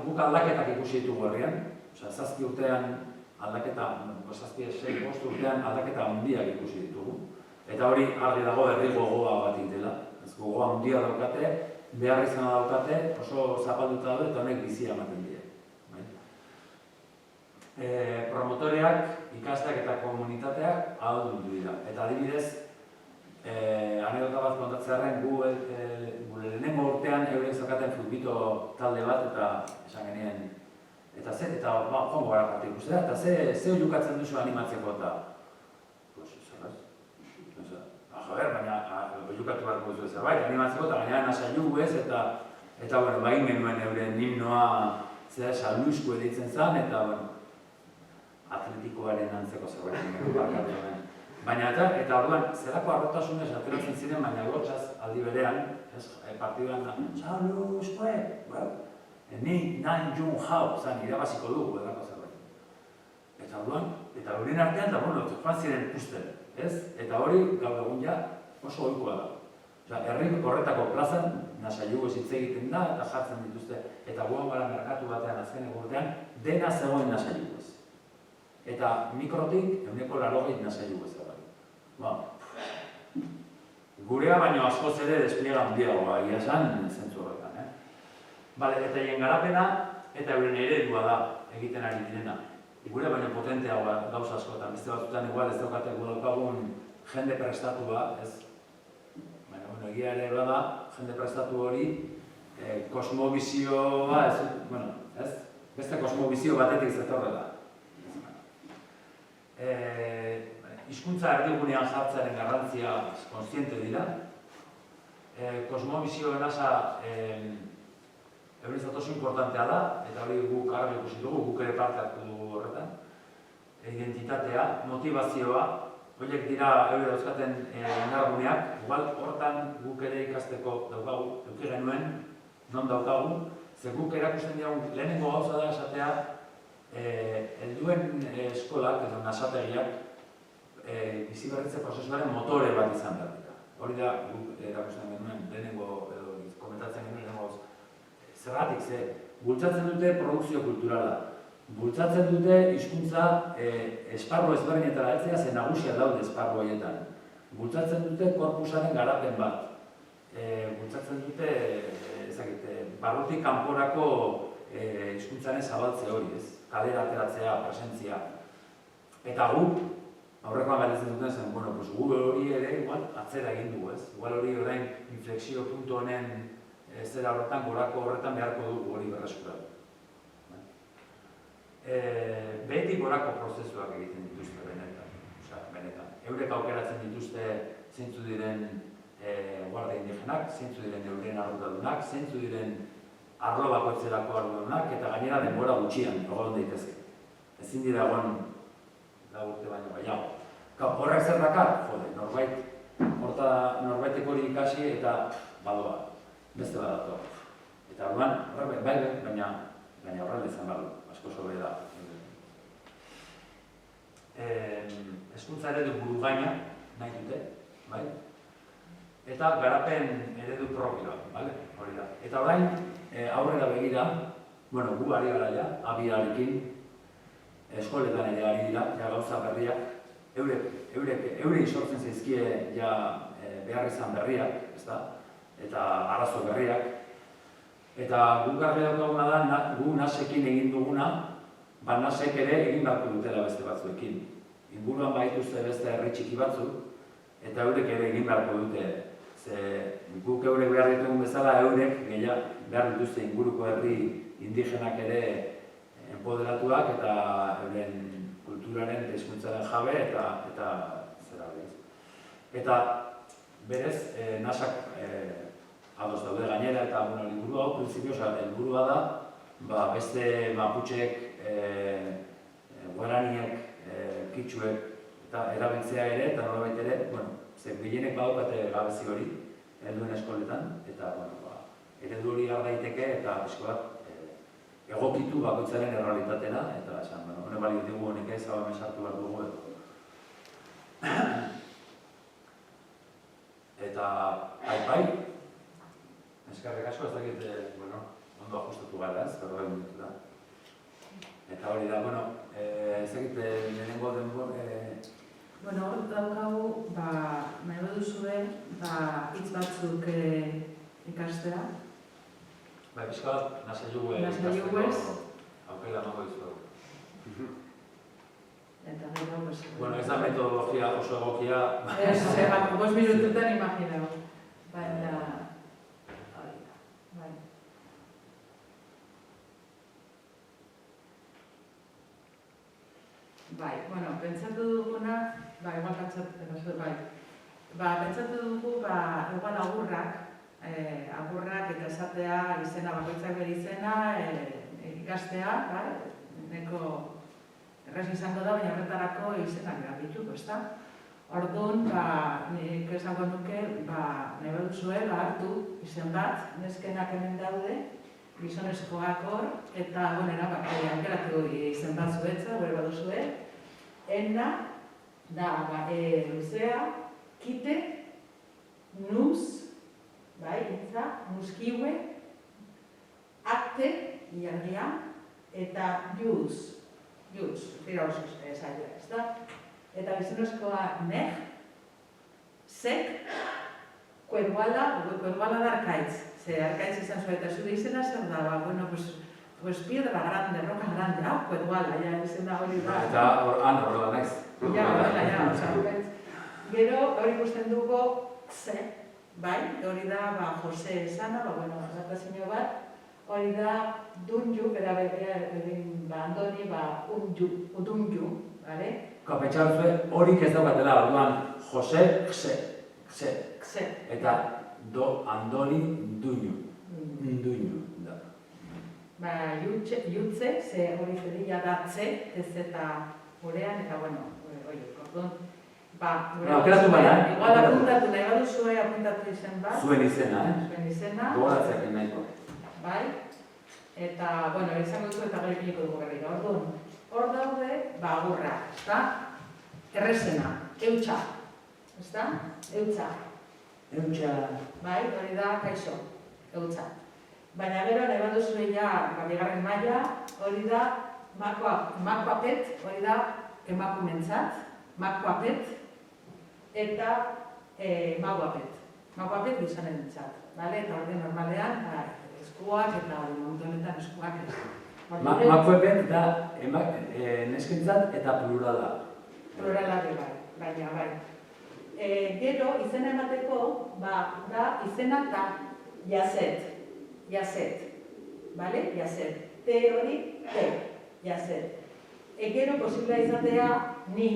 Guk aldaketak ikusi ditugu herrian, 7 urtean aldaketa, 7-5 urtean aldaketa handiak ikusi ditugu. Eta hori argi dago herri gogoa bat dela, ez gogoa handia daukate, behar izan daukate, oso zapalduta daude eta honek bizia ematen dira. Promotoreak, ikasleak eta komunitateak ahaldundu dira. Eta adibidez, anekdota bat kontatzearen gure lehenengo urtean eurek zaukaten futbito talde bat eta esan genien. Eta joango gara parte ikustea, eta ze oiukatzen duzu animatzeko eta baina oiukatu beharko duzu zerbait, animatzeko eta gainera nasailu ez, eta bain genuen euren himnoa salmuizko editzen zen, eta atletikoaren antzeko zerbait bakatu den. Baina eta orduan, zerako arrotasunez ateratzen ziren, baina gotxaz aldi berean, partiduan da, salmuizko, ni nan jun jau, irabaziko dugu edako zerbait. Eta orduan, eta horien artean, eta joan ziren ikusten. Eta hori, gaur egun ja, oso ohikoa da. Herri horretako plazan, nasailu hitz egiten da, eta jartzen dituzte. Eta guan gara merkatu batean, azkeneko urtean, dena zegoen nasailu ez. eta mikrotik 80 nasailu bezala. Gurea baino askoz ere despliega handiagoa egia esan zentzu horretan. Eta hien garapena eta euren eredua da egiten ari direna. Gurea baino potenteagoa gauza askotan, beste batzutan igual ez daukagun jende prestatua, ez? Baina, egia ere da, jende prestatu hori, kosmobizioa, ez? Beste kosmobizio batetik zetorrela. Hizkuntza erdigunean jartzearen garrantzia kontziente dira. Kosmobizio nasa eurentzat oso importantea da, eta hori guk argi ikusi dugu, guk ere parte hartu dugu horretan. Identitatea, motivazioa, horiek dira eure dauzkaten indarguneak, igual hortan guk ere ikasteko daukagu, eduki genuen, non daukagu, ze guk erakusten dira lehenengo gauza da esatea, helduen eskolak edo nasategiak biziberritze prozesuaren motore bat izan behar dira. Hori da guk erakusten genuen lehenengo edo komentatzen genuen lehenengo gauza. Zergatik, ze bultzatzen dute produkzio kulturala, bultzatzen dute hizkuntza esparru ezberdinetara heltzea, ze nagusia daude esparru horietan. Bultzatzen dute korpusaren garapen bat. Bultzatzen dute barrutik kanporako hizkuntzaren zabaltze hori, ez? Kalera ateratzea, presentzia. Eta guk, aurrekoan galdetzen duten zen, gu hori ere igual atzera egin dugu, ez? Igual hori orain inflexio puntu honen zera horretan, gorako horretan beharko dugu hori berreskuratu. Beti gorako prozesuak egiten dituzte benetan. Eurek aukeratzen dituzte zeintzu diren guardia indigenak, zeintzu diren euren arrutadunak, zeintzu diren arlo bakoitzerako arrutadunak, eta gainera denbora gutxian egon daitezke. Ezin dira egon urte baino gehiago. Horrek zer dakar? Norbaitek hori ikasi eta badoa, beste bat dator. Eta orduan, baina horrela izan badu, asko sobe da. Hezkuntza eredu burugaina nahi dute, bai? Eta garapen eredu propioa, hori da. Eta orain, aurrera begira, gu ari gara ja, abiarekin, eskoletan ere ari dira, gauza berriak, eurek sortzen zaizkie behar izan berriak, eta arazo berriak. Eta guk garbi daukaguna da, gu nasekin egin duguna, nasek ere egin beharko dutela beste batzuekin. Inguruan baituzte beste herri txiki batzuk, eta eurek ere egin beharko dute. Guk eurek behar ditugun bezala, eurek behar dituzte inguruko herri indigenak ere enpoderatuak eta euren kulturaren eta hizkuntzaren jabe eta zera hori. Eta berez, nasak ados daude gainera eta helburu hau, printzipioz, helburua da beste maputxek, guaraniek, kitxuek eta erabiltzea ere eta nolabait ere, gehienek badaukate gabezi hori helduen eskoletan eta eredu hori har daiteke eta eskolat egokitu bakoitzaren errealitatera, eta esan, honek balio dugu honek ez, hau hemen sartu behar dugu edo. Eta, bai, eskerrik asko, ez dakit, ondo ajustatu gara, ez, berroi minutura. Eta hori da, ez dakit, lehenengo denbor... Hor daukagu, nahi baduzue, hitz batzuk ikastea. Pixka bat, nasailu ikasteko aukera emango dizuegu. Eta gero, ez da metodologia oso egokia. Ez, 5 minututan imaginau. Baina... pentsatu duguna, igual pentsatu dugu, igual agurrak eta esatea izena bakoitzak bere izena, ikastea, neko erraz izango da, baina horretarako izenak behar dituko, ezta? Orduan, nik esango nuke, nahi baduzue, hartu izen bat, neskenak hemen daude, gizonezkoak hor, eta ankeratu izen bat zuetza, gure baduzue, ena, da, luzea, kite, nuz, itza, muskiue, akte, ilargia, eta juz. jutz, firauz esaia, ez da? Eta gizonezkoa nek, sek, kuerguala da arkaitz. Ze arkaitz izan zuen, eta zure izena zer da, bueno, pues piedra grande, roca grande, kuerguala, ja, izena hori da. Eta horrela naiz. Ja, horrela, ja, gero, hori ikusten dugu, ze, bai, hori da, Jose esana, bueno, adaptazio bat, hori da, dunju, bera Andoni, udunju, bale? Kapetxan zuen, horik ez daukatela, orduan, Jose, xe, eta Andoni, duinu, da. Jutze, ze hori zedila da tze, ez eta horean, eta bueno, orduan, aukeratu baina, igual apuntatu, nahi baduzue apuntatu izen bat. Zuen izena, Zuen izena. Gogoratzeak nahiko. Bai, eta, bueno, izango duzu eta gari piliko dugu berriro. Orduan, hor daude, agurra, ezta? Errezena, eutxa, ezta? Eutxa. Bai, hori da, kaixo, eutxa. Baina gero, nahi baduzue ja, bigarren maila, hori da, makoapet, hori da, emakumentzat, makoapet, eta magoapet. Magoapet gizonen entzat, eta hori normalean, eskuak eta hori momentu honetan eskuak ez. Makoapet da neskentzat eta plurala. Plurala bai, baina bai. Gero, izena emateko, da izena eta jazet, bale? Jazet. Te hori, te, jazet. Gero, posiblea izatea, ni,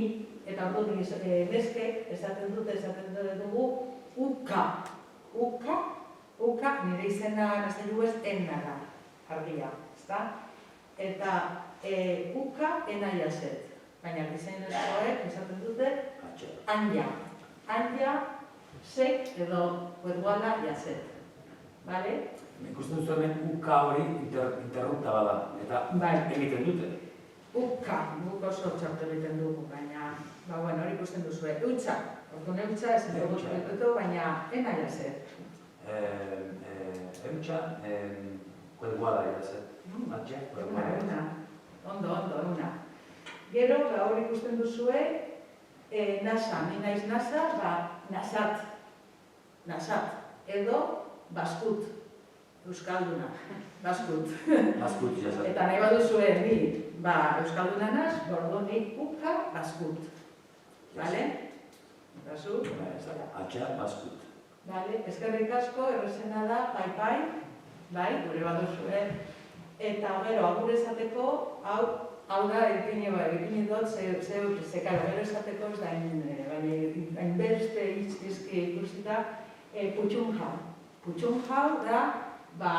eta ordu neske, esaten dugu, uka, nire izena nazailu ez, enna da, argia, ezta? Eta uka, ena jazet. Baina gizonezkoek esaten dute, anja, sek edo kuerguala jazet. Bale? Ikusten duzu hemen uka hori interrupta bada, eta egiten dute. Uka, guk oso txartu egiten dugu, baina, hori ikusten duzu, eutxa. Orduan eutxa ez dugu dutu, baina ena jazet. Eutxa, kuerguala jazet. Ondo, una. Gero, hori ikusten duzue, nasa, ni naiz nasa, nasat, edo baskut, euskalduna, baskut. Baskut, jazat. Eta nahi baduzue, ni, euskalduna naz, bordo nik uka, baskut. Bale? Basu? Atxa, baskut. Bale, eskerrik asko, errezena da, bai, gure baduzue. Eta, gero, agur esateko, hau da, ipini dut, zekaro, gero esateko ez da, hain beste izki ikusita, putxunjau. Putxunjau da,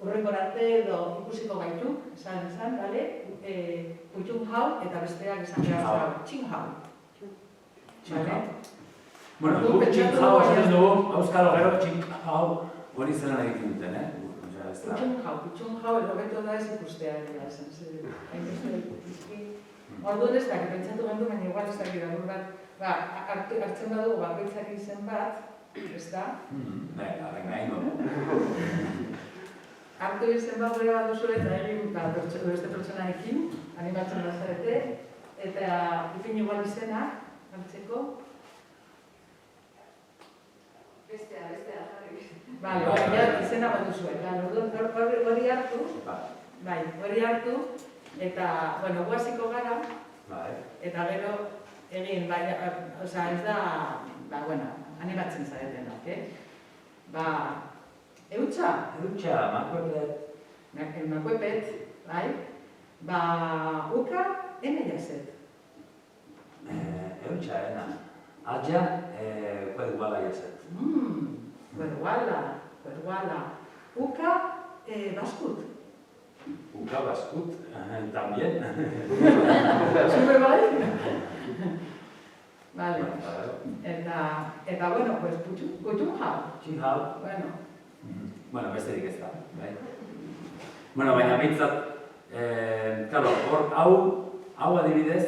urrengorarte edo ikusiko gaituk, esan, bale? Putxunjau eta besteak esan behar txinjau. Bale? Bueno, guk txinjau esaten dugu, auskalo gero txinjau hori zelan egiten duten, Putxunjau, edo beto da ez ikustea dira, orduan ez da, pentsatu gendu, baina igual ez da gira, hartzen badugu bakoitzak izen bat, ez da? Hartu izen bat gure bat duzu eta egin beste pertsonaekin, animatzen da zarete, eta ipin igual izena, hartzeko. Bestea, jarri. Bale, izena bat duzu, hori hartu, eta, guaziko gara, eta gero egin, ez da, animatzen zaretenak, eutxa, makuepet, uka, ene jazet. Eutxa, ena. Atxa, kuerguala jazet. Kuerguala. Uka, baskut. Uka, baskut, también. Super bai? Vale. Eta, pues, putxunjau. Txinjau. Bueno, besterik ez da, bai? Baina bintzat, hau adibidez,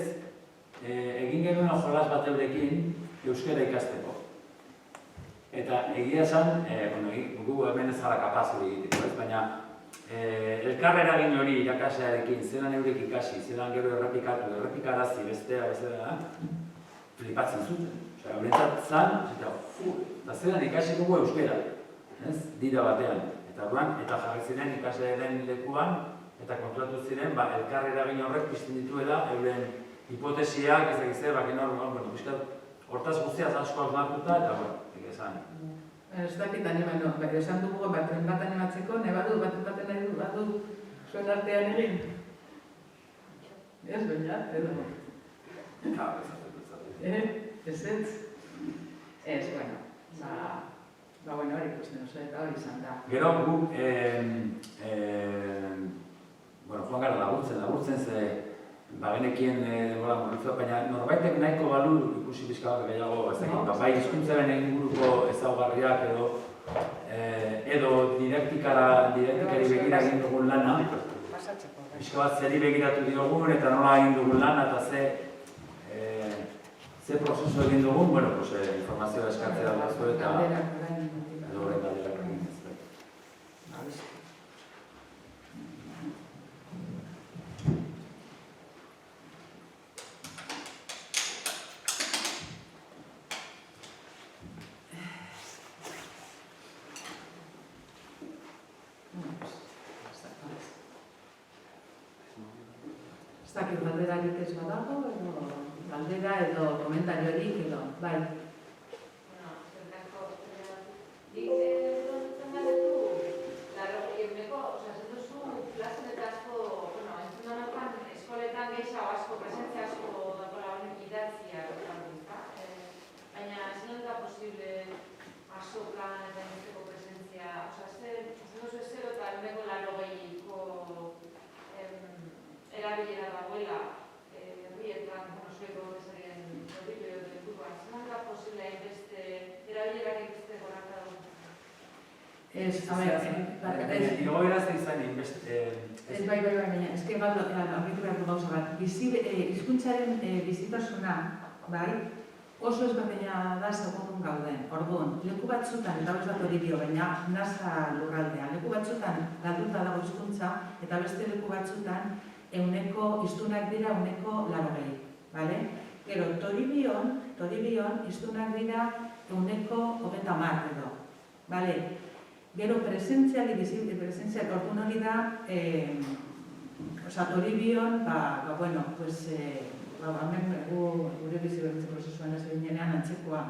egin genuen jolas bat eurekin euskara ikasteko. Eta egia esan, gu hemen ez gara kapaz hori egiteko, baina elkar eragin hori irakaslearekin, zelan eurek ikasi, zelan gero errepikarazi bestea, flipatzen zuten. Horretzat zan, eta zelan ikasi dugu euskera, dira batean. Eta jarri ziren ikaslearen lekuan, eta konturatu ziren, elkar eragin horrek pizten dituela, euren hipotesiak, ez dakiz bakin hortaz guztiaz asko hausnartuta, eta esan. Ez dakit animeno, esan dugu tren bat animatzeko, nahi badu, baten nahi badu zuen artean egin. Ez, baina, edo. Ez, bueno, bueno, hori ikusten oso eta hori izan da. Gero, gu, joan gara laburtzen ze, genekien denbora murritzua, baina norbaitek nahiko balu ikusi pixka bat gehiago, ez dakit, bai hizkuntzaren inguruko ezaugarriak edo didaktikari begira egin dugun lana, pixka bat zeri begiratu diogun eta nola egin dugun lana eta ze prozesu egin dugun, informazioa eskatzea duzko eta horren galderak egin ez. Ez dakit galderarik ez badago, galdera edo komentariorik edo, bai. Erabilera dagoela, herrietan, zueko bezaren horriko dekutuan, zelan da posible hainbeste erabilerak egizte goraka dugu? Ez, Igoera ze izan hainbeste... Ez, bai, baina, ez que bat aurritu beharko gauza bat. Hizkuntzaren bizitasuna, bai, oso ezberdina da segun gauden. Orduan, leku batzutan, eta ez bat hori dio, baina nasa lurraldean, leku batzutan galduta dago hizkuntza, eta beste leku batzutan euneko hiztunak dira euneko 80, bale? Gero, Toribion hiztunak dira euneko 30 edo, bale? Gero, presentziali, orduan hori da, Toribion, hemen gure bizi berritze prozesuan ez ginean antzekoa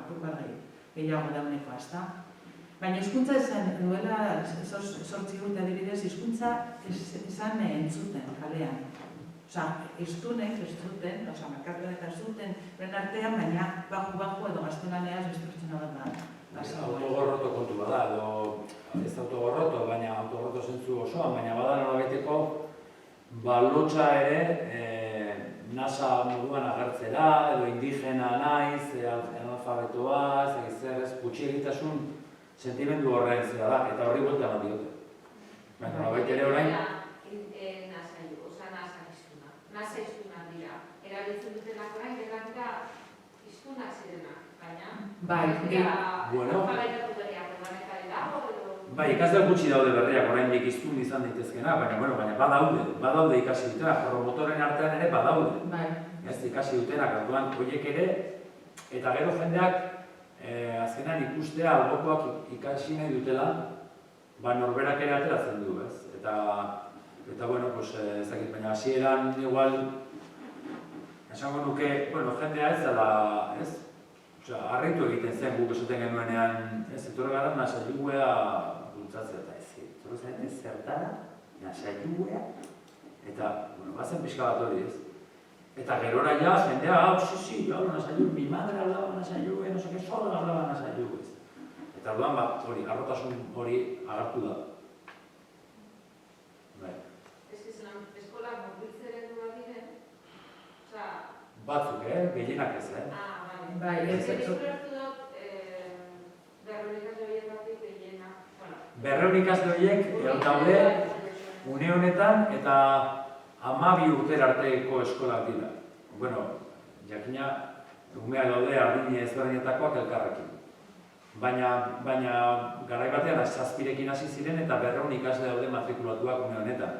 gehiago daunekoa, ezta? Baina hizkuntza esan duela 8 urte adibidez, hizkuntza esan entzuten kalean. Hiztunek ez zuten, merkatuan eta ez zuten, beren artean, baina baju edo gaztelaneaz beste pertsona bat da. Autogorroto kontu bada, edo ez autogorroto, baina autogorroto zentzu osoan, baina bada norabaiteko lotxa ere nasa moduan agertzera, edo indigena naiz, analfabetoa, ez gutxiegitasun sentimendu horren zera da, eta horri buelta bat diote. Baina nolabait ere orain... Nasa iztunak dira. Erabiltzen dutenak orain, dira iztunak zirenak, baina... Alfabeetatu berriak ordanetari dago, edo... Bai, ikasle gutxi daude berriak oraindik hiztun izan daitezkeena, baina badaude ikasi dutenak, promotoren artean ere badaude. Ez ikasi dutenak, orduan horiek ere, eta gero jendeak azkenan ikustea albokoak ikasi nahi dutela, norberak ere ateratzen du, ez? Eta bueno, ez dakit, baina hasieran igual, esango nuke, jendea ez dela, ez? Harritu egiten zen guk esaten genuenean, ez, etorre gara nasailugea bultzatzea eta ez, etorre zen ez zertara, nasailugea, eta, bazen pixka bat hori, ez? Eta gerora ja, jendea, sí, yo hablo nasailug, mi madre hablaba nasailug, no sé qué, solo hablaba nasailug, ez? Eta orduan, hori, arrotasun hori agartu da. Eskola murgiltzeren du bat diren? Batzuk, gehienak ez, Bai, ez. Eskuratu dut, berreun ikasle horiek batik gehiena. Berreun ikasle horiek daude une honetan eta 12 urtera arteko eskolak dira. Jakina, umeak daude ardini ezberdinetakoak elkarrekin. Baina garai batean 7rekin hasi ziren eta 200 ikasle daude matrikulatuak une honetan.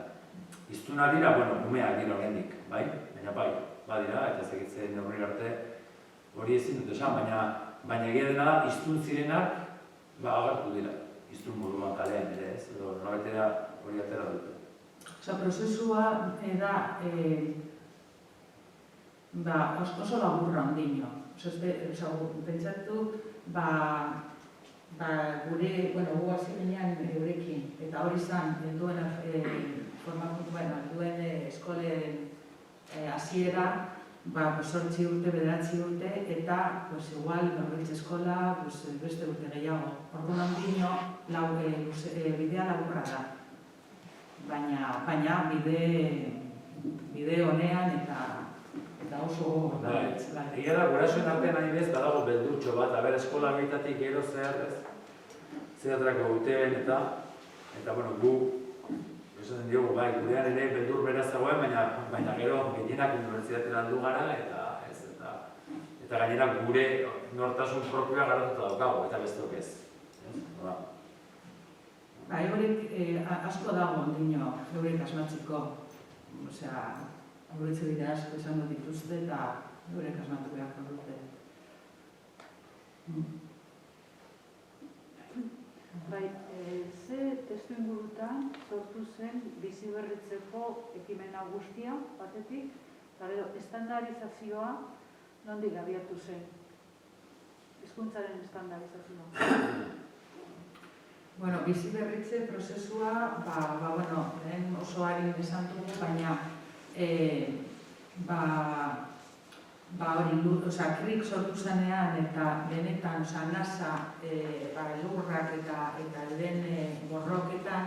Hiztunak dira, umeak dira oraindik, bai? Baina badira, eta ezagitzen neurri arte hori ezin dut esan, baina egia dena da, hiztun zirenak agertu dira. Hiztun moduan kalean ere, ez? Edo nolabaitera hori atera dute. Prozesua da oso laburra ondino. Pentsatu, gure, gu hasi ginean eurekin, eta hori izan, duen eskolen hasiera, 8 urte, 9 urte, eta igual Norbeltz eskola beste urte gehiago. Orduan ondino, bidea laburra da. Baina bide honean eta oso Egia da, gurasoen artean adibidez, badago beldurtxo bat, eskola horietatik gero zerrako duten eta gu esaten diogu, gurean ere beldur bera zegoen, baina gero gehienak unibertsitatera heldu gara eta gainera gure nortasun propioa garatuta daukago, eta besteok ez. Horrek asko dago ondino eurek asmatzeko, aurretze bide asko izango dituzte eta eurek asmatu beharko dute. Ze testuingurutan sortu zen biziberritzeko ekimena guztia batetik, eta gero estandarizazioa nondik abiatu zen? Hizkuntzaren estandarizazioa. Biziberritze prozesua, lehen oso harin esan dugu, baina krik sortu zenean eta benetan NASA lurrak eta lehen borroketan,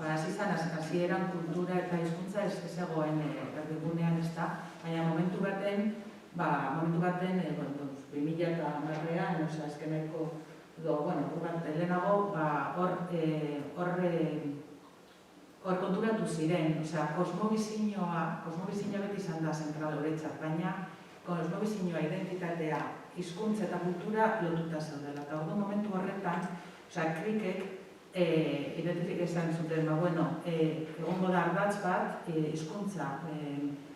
hasi zen hasieran kultura eta hizkuntza ez zegoen erdigunean ez da, baina momentu baten 2010an, azkeneko lehenago, hor konturatu ziren, kosmobizinoa beti izan da zentral horretzat, baina kosmobizinoa, identitatea, hizkuntza eta kultura lotuta zaudela. Eta ordu momentu horretan, krikek identifikazioan zuten, egongo da ardatz bat hizkuntza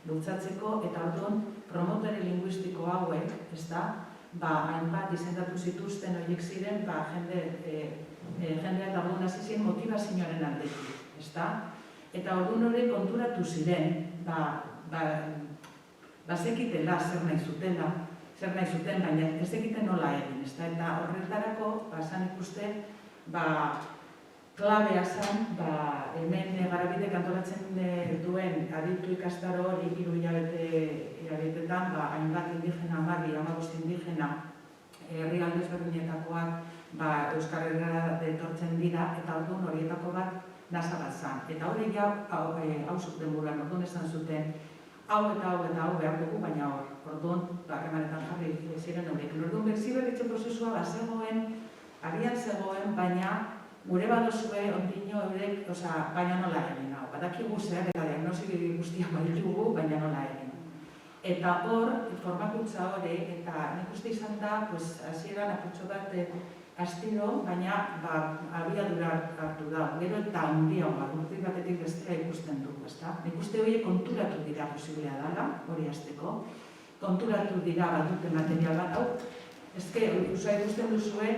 bultzatzeko, eta orduan promotore linguistiko hauek, hainbat izendatu zituzten horiek ziren, jendea eta orduan hasi ziren motivazioaren aldetik. Eta orduan hori konturatu ziren, zekitela zer nahi zuten, baina ez zekiten nola egin. Eta horretarako, zan ikusten, klabea zen, hemen Garabidek antolatzen duen aditu ikastaro hori 3 hilabetetan, hainbat indigena, 15 indigena, herrialde ezberdinetakoak Euskal Herriara etortzen dira, eta orduan horietako bat NASA bat zen. Eta hori hau zuten buruan, orduan esan zuten, hau eta hau behar dugu, baina orduan harremanetan jarri ziren horiek. Orduan biziberritze prozesua agian zegoen, baina gure badozue ondino eurek, baina nola egin hau. Badakigu zer eta diagnosi guztia baditugu, baina nola egin. Eta hor, formakuntza hori, eta nik uste izan da, hasieran apurtxo bat astiro, baina abiadura hartu da. Gero eta handiagoa, urte batetik bestea ikusten dugu, ezta? Nik uste horiek konturatu dira posiblea dela, hori hasteko. Konturatu dira bat dute material bat, ikusten duzue,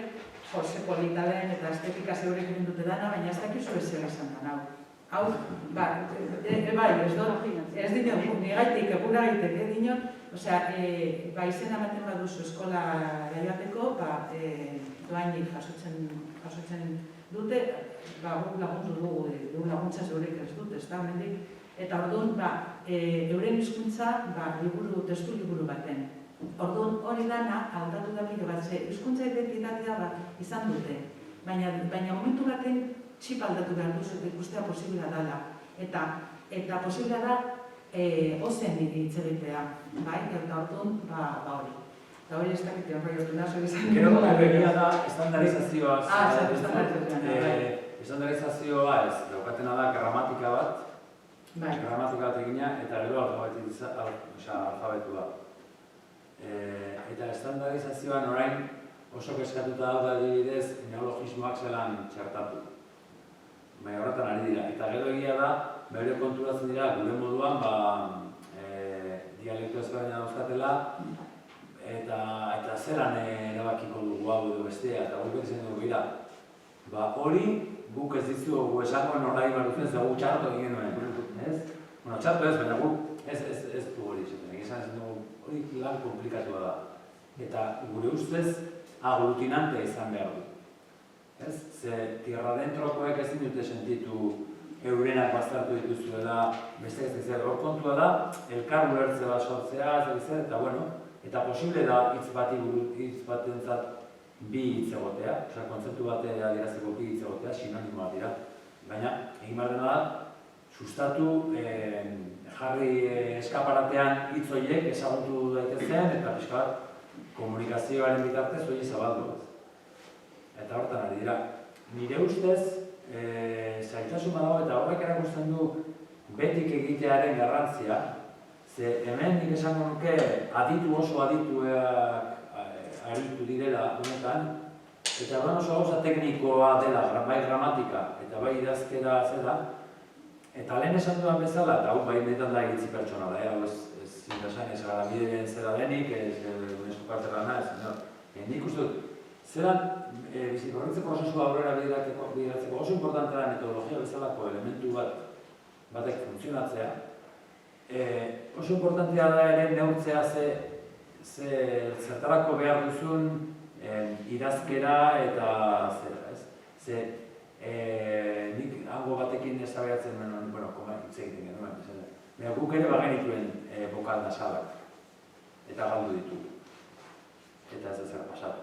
Jose Politalen eta estetika zeurek egin dute dana, baina ez dakizu ez zela izan da, hau. Ez dino, nigaitik, egura gaitek, dinon, izena ematen baduzu eskola gaiateko, doainik jasotzen dute, guk laguntu dugu, laguntza zeurek ez dut, ez da, hemendik. Eta orduan, euren hizkuntza, testu liburu baten. Orduan hori dana aldatu da pilo bat, hizkuntza identitatea bat izan dute, baina momentu baten txip aldatu behar duzu ikustea posiblea dela. Eta posiblea da ozen hitz egitea, eta orduan hori. Eta hori ez dakite horroi hortu naso izan. Gero begia da estandarizazioa. Estandarizazioa. Estandarizazioa ez, daukatena da gramatika bat egina, eta gero alfabetua. Eta estandarizazioan orain oso kezkatuta daude adibidez neologismoak zelan txertatu. Baina horretan ari dira. Eta gero egia da, bere konturatzen dira gure moduan dialekto ezberdina dauzkatela eta zelan erabakiko dugu hau edo bestea, eta guk izan dugu gira. Hori guk ez dizugu esango norari barutzen, ez dugu txarto egin genuen, ez? Bueno, txarto ez, baina guk ez du hori izaten, egizan ez dugu hori lan komplikatua da. Eta gure ustez aglutinante izan behar du. Ze tierra dentrokoek ezin dute sentitu eurenak baztertu dituzuela, beste ez zer, hor kontua da, elkar ulertze bat sortzea, eta bueno, eta posible da hitz batentzat bi hitz egotea, osea, kontzeptu batea adierazteko bi hitz egotea, sinonimoak dira. Baina, egin behar dena da, sustatu, jarri eskaparatean hitz horiek ezagutu daitezen, eta pixka bat komunikazioaren bitartez hori zabaldu. Eta hortan ari dira. Nire ustez, zailtasun badago eta horrek erakusten du betik egitearen garrantzia, ze hemen nik esango nuke aditu oso adituak aritu direla honetan, eta oso gauza teknikoa dela, bai gramatika eta bai idazkera zela, eta lehen esan duan bezala, eta hau bai netan da iritzi pertsonala, hau ez zindasan ez gara bideen zera denik, ez eskokartzerana, nik uste dut, zelan, bizikorritze prozesua aurrera bideratzeko oso importantea da metodologia bezalako elementu batek funtzionatzea. Oso importantea da ere neurtzea zertarako behar duzun idazkera eta zera, ez? Ze, nik hango batekin eztabaidatzen nuen, bueno, hitz egiten genuen, baina guk ere bagenituen bokal nasalak, eta galdu ditugu, eta ez zer pasatu.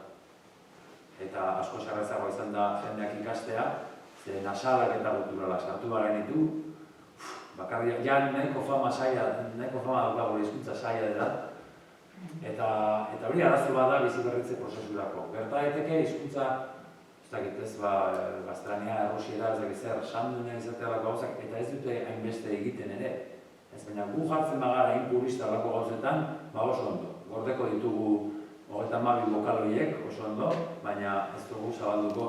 Eta asko sarrezagoa izan da jendeak ikastea, ze nasalak eta guturalak sartu bagenitu, bakarria, ja nahiko fama daukago hizkuntza saia dela, eta hori arazo bat da bizi berritze prozesurako. Gerta daiteke hizkuntza, ez dakit ez, gaztelania, errusiera, ez dakit zer, sandune izatealako gauzak, eta ez dute hainbeste egiten ere. Ez baina gu jartzen bagara inpurista alako gauzetan, oso ondo. Gordeko ditugu 32 bokal horiek oso ondo, baina ez dugu zabalduko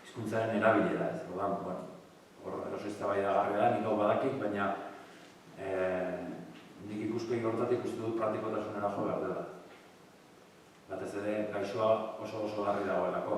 hizkuntzaren erabilera, ez. Hor eroso eztabaidagarria da, nik hau badakit, baina nik ikuspegi horretatik uste dut praktikotasunera jo behar dela. Batez ere, gaixoa oso garri dagoelako.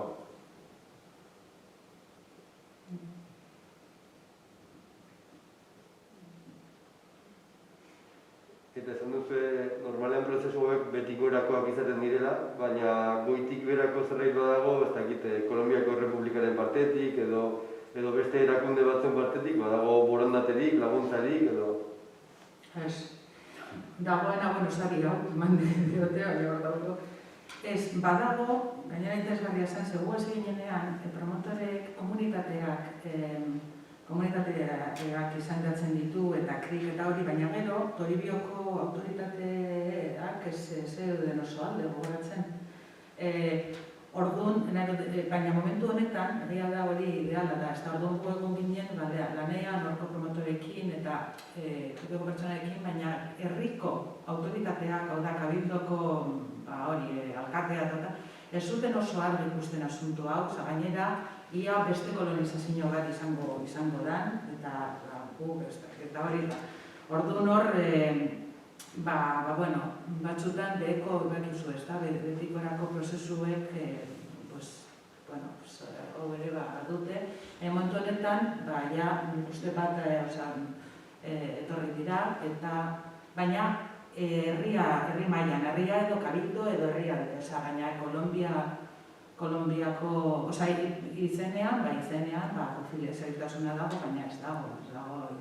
Eta esan duzu, normalean prozesu hauek betikorakoak izaten direla, baina goitik berako zerbait badago, ez dakit, Kolonbiako Errepublikaren partetik, edo beste erakunde batzuen partetik, badago borondaterik, laguntzarik, edo... Ez, dagoena, bueno, ez da dira, mande diotea, dago. Ez, badago, gainera interesgarria zen, zegu ez ginenean, promotorek komunitateak izandatzen ditu eta krik eta hori, baina gero, Toribioko autoritateak ez zeuden oso alde gogoratzen. Orduan, baina momentu honetan, egia da hori ideala da, ez da orduan egon ginen, lanean, horko promotorekin eta tokiko pertsonarekin, baina herriko autoritateak, hau da, kabildoko alkatea eta ez zuten oso argi ikusten asunto hau, gainera, ia beste kolonizazio bat izango dan, eta hori da. Orduan hor, batzutan beheko bekizu ez da, betikorako prozesuek, hobere dute. Momentu honetan, uste bat etorri dira, baina herri mailan, herria edo kabildo edo herria dute, baina Kolonbiako, izenean, konfidenzialtasuna dago, baina ez dago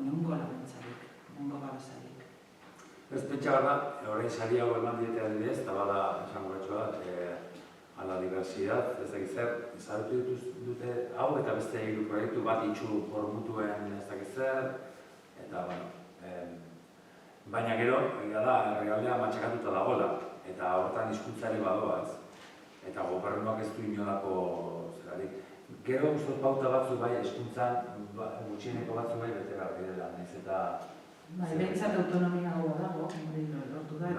inongo laguntzarik, inongo babesarik. Ez pentsa gara, horrein sari hau eman dietea adibidez, eta bada esango betxoa, ala diversidad, ez dakit zer, ezagutu dute hau eta beste hiru proiektu bat itxu hormutuen ez dakit zer, eta baina gero, egia da, herrialdea matxakatuta dagoela, eta hortan hizkuntzari badoa ez. Eta gobernuak ez du inolako zerarik. Gero uste pauta batzu bai hizkuntzan, gutxieneko batzu bai bete behar direla, nahiz eta... Behintzat autonomia hau dago, hori lortu da.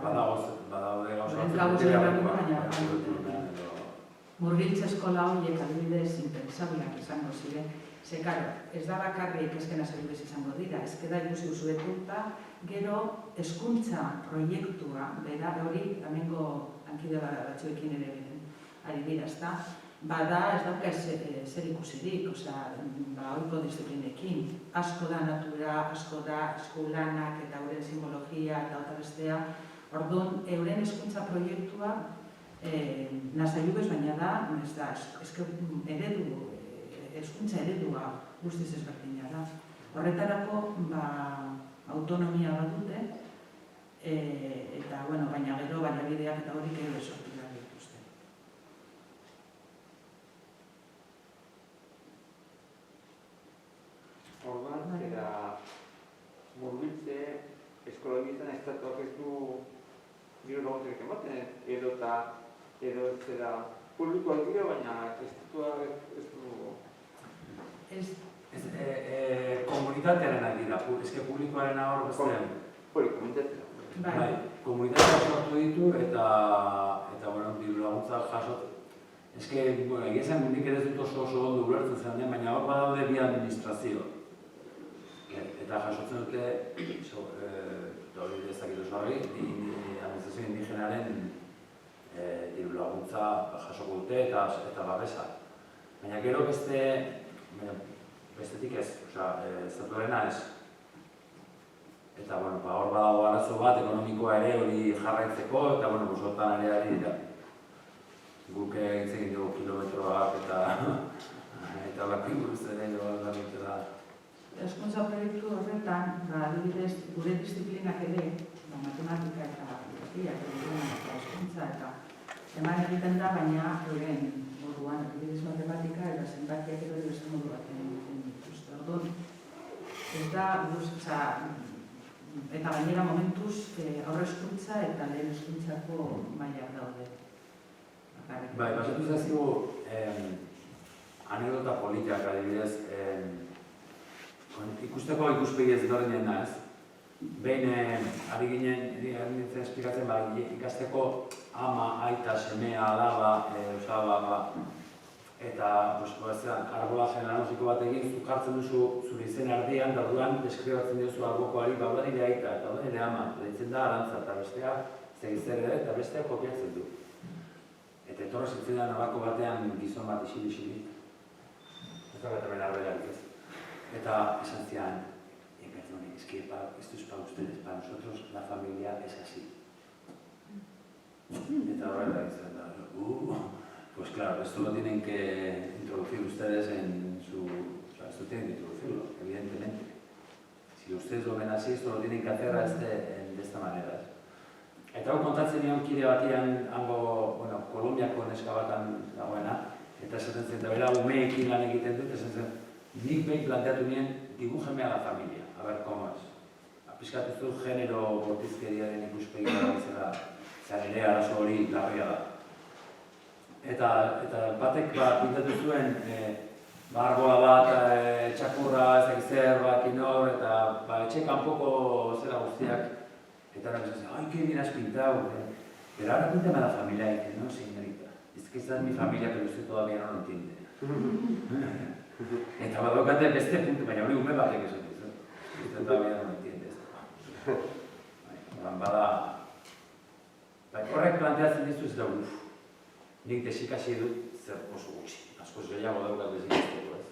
Badago gauza bete baina... murgiltze eskola horiek adibidez interesabiak izango ziren. Ze, karo, ez da bakarrik ezkena zerbez izango dira, ezkeda ikusi usuetuta, gero hezkuntza proiektua, bera hori, hemengo hankide batzuekin ere ari dira, ezta? Bada ez dauka zer ikusirik, ohiko disiplinekin. Asko da natura, asko da eskulanak eta euren simbologia eta otabestea. Orduan, euren hezkuntza proiektua nasaiubez baina da, hezkuntza eredua guztiz ezberdina da. Horretarako autonomia bat dute, eta, baina gero baliabideak eta horik ere sortu behar dituzte. Orduan, eta murgiltze eskola egiten estatuak ez du gero laguntzarik ematen, edo zera publikoak dira, baina estatuak ez du... Komunitatearenak dira, eske publikoaren hor bestean. Hori, komunitatea. Bai, komunitateak sortu ditu eta diru laguntza jasot. Eske, egia zen nik ere dut oso ondo ulertzen zen, baina hor badaude bi administrazio. Eta jasotzen dute, hori dezakit oso hori, administrazio indigenaren diru laguntza jasoko dute eta babesa. Baina gero bestetik ez, estatuarena ez. Eta, hor badago arazo bat ekonomikoa ere hori jarraitzeko, eta, bosotan ere ari dira. Guk hitz egin dugu kilometroak eta lako inguruz ere da. Hezkuntza proiektu horretan, adibidez, gure disiplinak ere, matematika eta biologia, eta hezkuntza eta eman egiten da, baina euren moduan, adibidez matematika eta zenbakiak edo beste modu baten dituzte. Orduan, ez da, eta gainera momentuz aurre hezkuntza eta lehen hezkuntzako mailak daude. Bai, pasatu zaizkigu anekdota politiak adibidez, ikusteko ikuspegi ezberdinen naiz. Behin ari ginen nintzen esplikatzen ikasteko ama, aita, semea, alaba, osaba, eta arbola generosiko bat egin, zuk hartzen duzu zure izen ardian, da orduan deskribatzen duzu albokoari, da nire aita, eta nire ama, deitzen da arantza, eta bestea zegizzer ere, eta bestea kopiatzen du. Eta etorra zitzen da nabako batean gizon bat isili. Ez da betamen arberak ez. Eta esan zian, perdone, es que esto es para ustedes, para nosotros la familia es así. Eta horrela izan da, pues claro, esto lo tienen que introducir ustedes en su... O sea, esto tienen que introducirlo, evidentemente. Si ustedes lo ven así, esto lo tienen que hacer de esta manera. Eta hau kontatzen nion kide batian, Kolombiako neska batan dagoena, eta esaten zen, eta bera umeekin lan egiten dut, esaten zen, nik behin planteatu nien, dibújeme a la familia, a ver cómo es. Apizkatu zu genero bortizkeriaren ikuspegi da, zan ere arazo hori larria da. Eta batek pintatu zuen, arbola bat, txakurra, ezakizer, kinor, eta etxe kanpoko zera guztiak. Eta ahora me ay, qué bien has pintado. Pero ahora píntame a la familia, y dice, no, señorita, es que esta es mi familia, pero usted todavía no lo entiende. Eta badaukate beste puntu, baina hori ume batek esan dizu. Usted todavía no lo entiende. Bada, horrek planteatzen dizu ez da, nik desikasi dut zer oso gutxi. Askoz gehiago daukat desikasteko ez.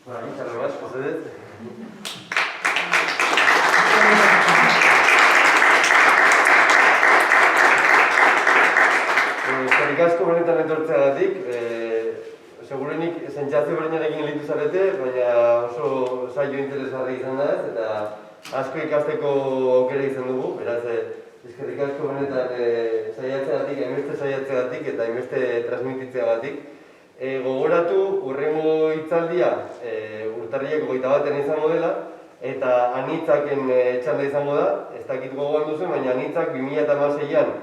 Muchas gracias, José. Eskerrik asko benetan etortzeagatik. Segurenik sentsazio berdinarekin gelditu zarete, baina oso saio interesgarri izan da ez, eta asko ikasteko aukera izan dugu. Beraz, eskerrik asko benetan saiatzeagatik, hainbeste saiatzeagatik eta hainbeste transmititzeagatik. Gogoratu, hurrengo hitzaldia urtarrileko 21 izango dela, eta anitzaken txanda izango da, ez dakit gogoan duzen, baina anitzak 2016an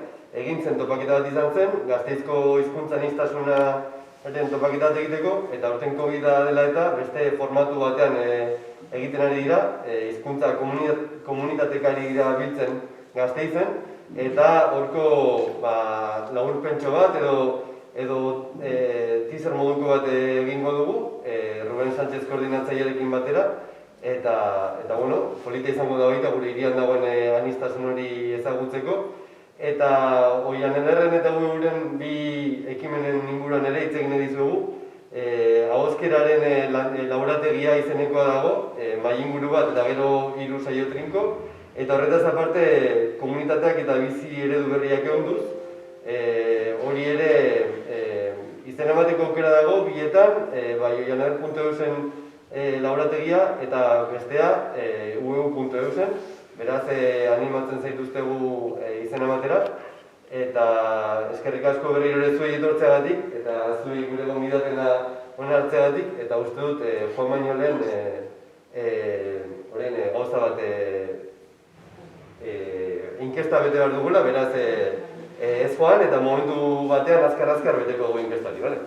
egin zen topaketa bat izan zen, Gasteizko hizkuntza aniztasuna topaketat egiteko, eta aurten COVID-a dela eta beste formatu batean egiten ari dira, hizkuntza komunitatekari dira biltzen Gasteizen, eta horko laburpentxo bat edo teaser moduko bat egingo dugu, Ruben Sánchez koordinatzailearekin batera, eta bueno, polita izango da baita gure hirian dagoen aniztasun hori ezagutzeko, eta Oian Ederren eta guren bi ekimenen inguruan ere hitz egin dizuegu. Ahozkeraren laborategia izenekoa dago, mahai inguru bat eta gero 3 saio trinko, eta horretaz aparte komunitateak eta bizi eredu berriak ehonduz, hori ere izena emateko aukera dago bietan, bai oianeder.eusen laborategia eta bestea uu.eusen, beraz animatzen zaituztegu izena ematera, eta eskerrik asko berriro ere zuei etortzeagatik, eta zuei gure gonbidapena hona hartzeagatik, eta uste dut joan baino lehen gauza bat inkesta bete behar dugula, beraz ez joan, eta momentu batean azkar beteko dugu inkestari, bale?